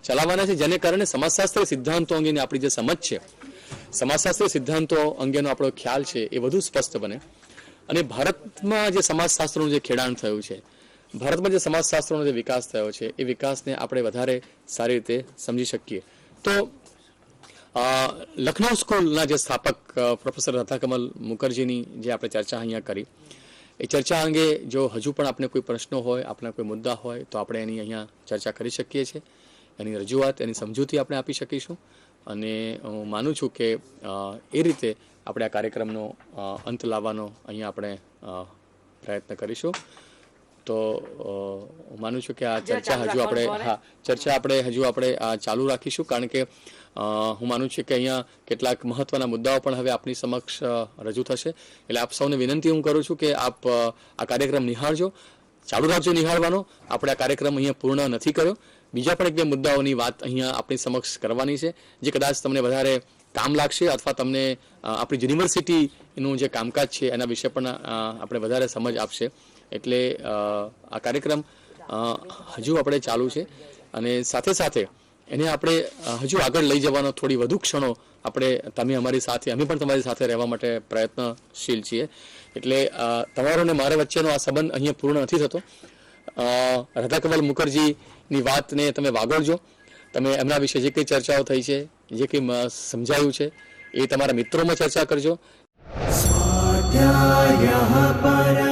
ચલાવવાના છે, જેને કારણે સમાજશાસ્ત્ર સિદ્ધાંતો અંગેની આપણી જે સમજ છે, સમાજશાસ્ત્રીય સિદ્ધાંતો અંગેનો આપણો ખ્યાલ છે એ વધુ સ્પષ્ટ બને. અને ભારતમાં જે સમાજશાસ્ત્રનું જે ખેડાણ થયું છે, ભારતમાં જે સમાજશાસ્ત્રનો જે વિકાસ થયો છે એ વિકાસને આપણે વધારે સારી રીતે સમજી શકીએ. તો લખનઉ સ્કૂલના જે સ્થાપક પ્રોફેસર રાધાકમલ મુખર્જીની જે આપણે ચર્ચા અહીંયા કરી, એ ચર્ચા અંગે જો હજુ પણ આપણે કોઈ પ્રશ્નો હોય, આપણા કોઈ મુદ્દા હોય તો આપણે એની અહીંયા ચર્ચા કરી શકીએ છીએ. એની રજૂઆત, એની સમજૂતી આપણે આપી શકીશું. અને હું માનું છું કે એ રીતે આપણે આ કાર્યક્રમનો અંત લાવવાનો અહીંયા આપણે પ્રયત્ન કરીશું. તો હું માનું છું કે આ ચર્ચા હજુ આપણે ચાલુ રાખીશું, કારણ કે હું માનું છું કે અહીંયા કેટલાક મહત્વના મુદ્દાઓ પણ હવે આપની સમક્ષ રજૂ થશે. એટલે આપ સૌને વિનંતી હું કરું છું કે આપ આ કાર્યક્રમ નિહાળજો, ચાલુ રાખજો નિહાળવાનો. આપણે આ કાર્યક્રમ અહીંયા પૂર્ણ નથી કર્યો. બીજા પણ એક બે મુદ્દાઓની વાત અહીંયા આપણી સમક્ષ કરવાની છે, જે કદાચ તમને વધારે કામ લાગશે, અથવા તમને આપણી યુનિવર્સિટીનું જે કામકાજ છે એના વિશે પણ આપણે વધારે સમજ આપશે. એટલે આ કાર્યક્રમ હજુ આપણે ચાલુ છે. અને સાથે સાથે એને આપણે હજુ આગળ લઈ જવાનો થોડી વધુ ક્ષણો આપણે તમે અમારી સાથે, અમે પણ તમારી સાથે રહેવા માટે પ્રયત્નશીલ છીએ. એટલે તમારો ને મારા વચ્ચેનો આ સંબંધ અહીંયા પૂર્ણ નથી થતો. રાધાકમલ મુખર્જીની વાતને તમે વાગોળજો. તમે એમના વિશે જે કંઈ ચર્ચાઓ થઈ છે, જે કંઈ સમજાયું છે, એ તમારા મિત્રોમાં ચર્ચા કરજો. स्वाध्यायः परः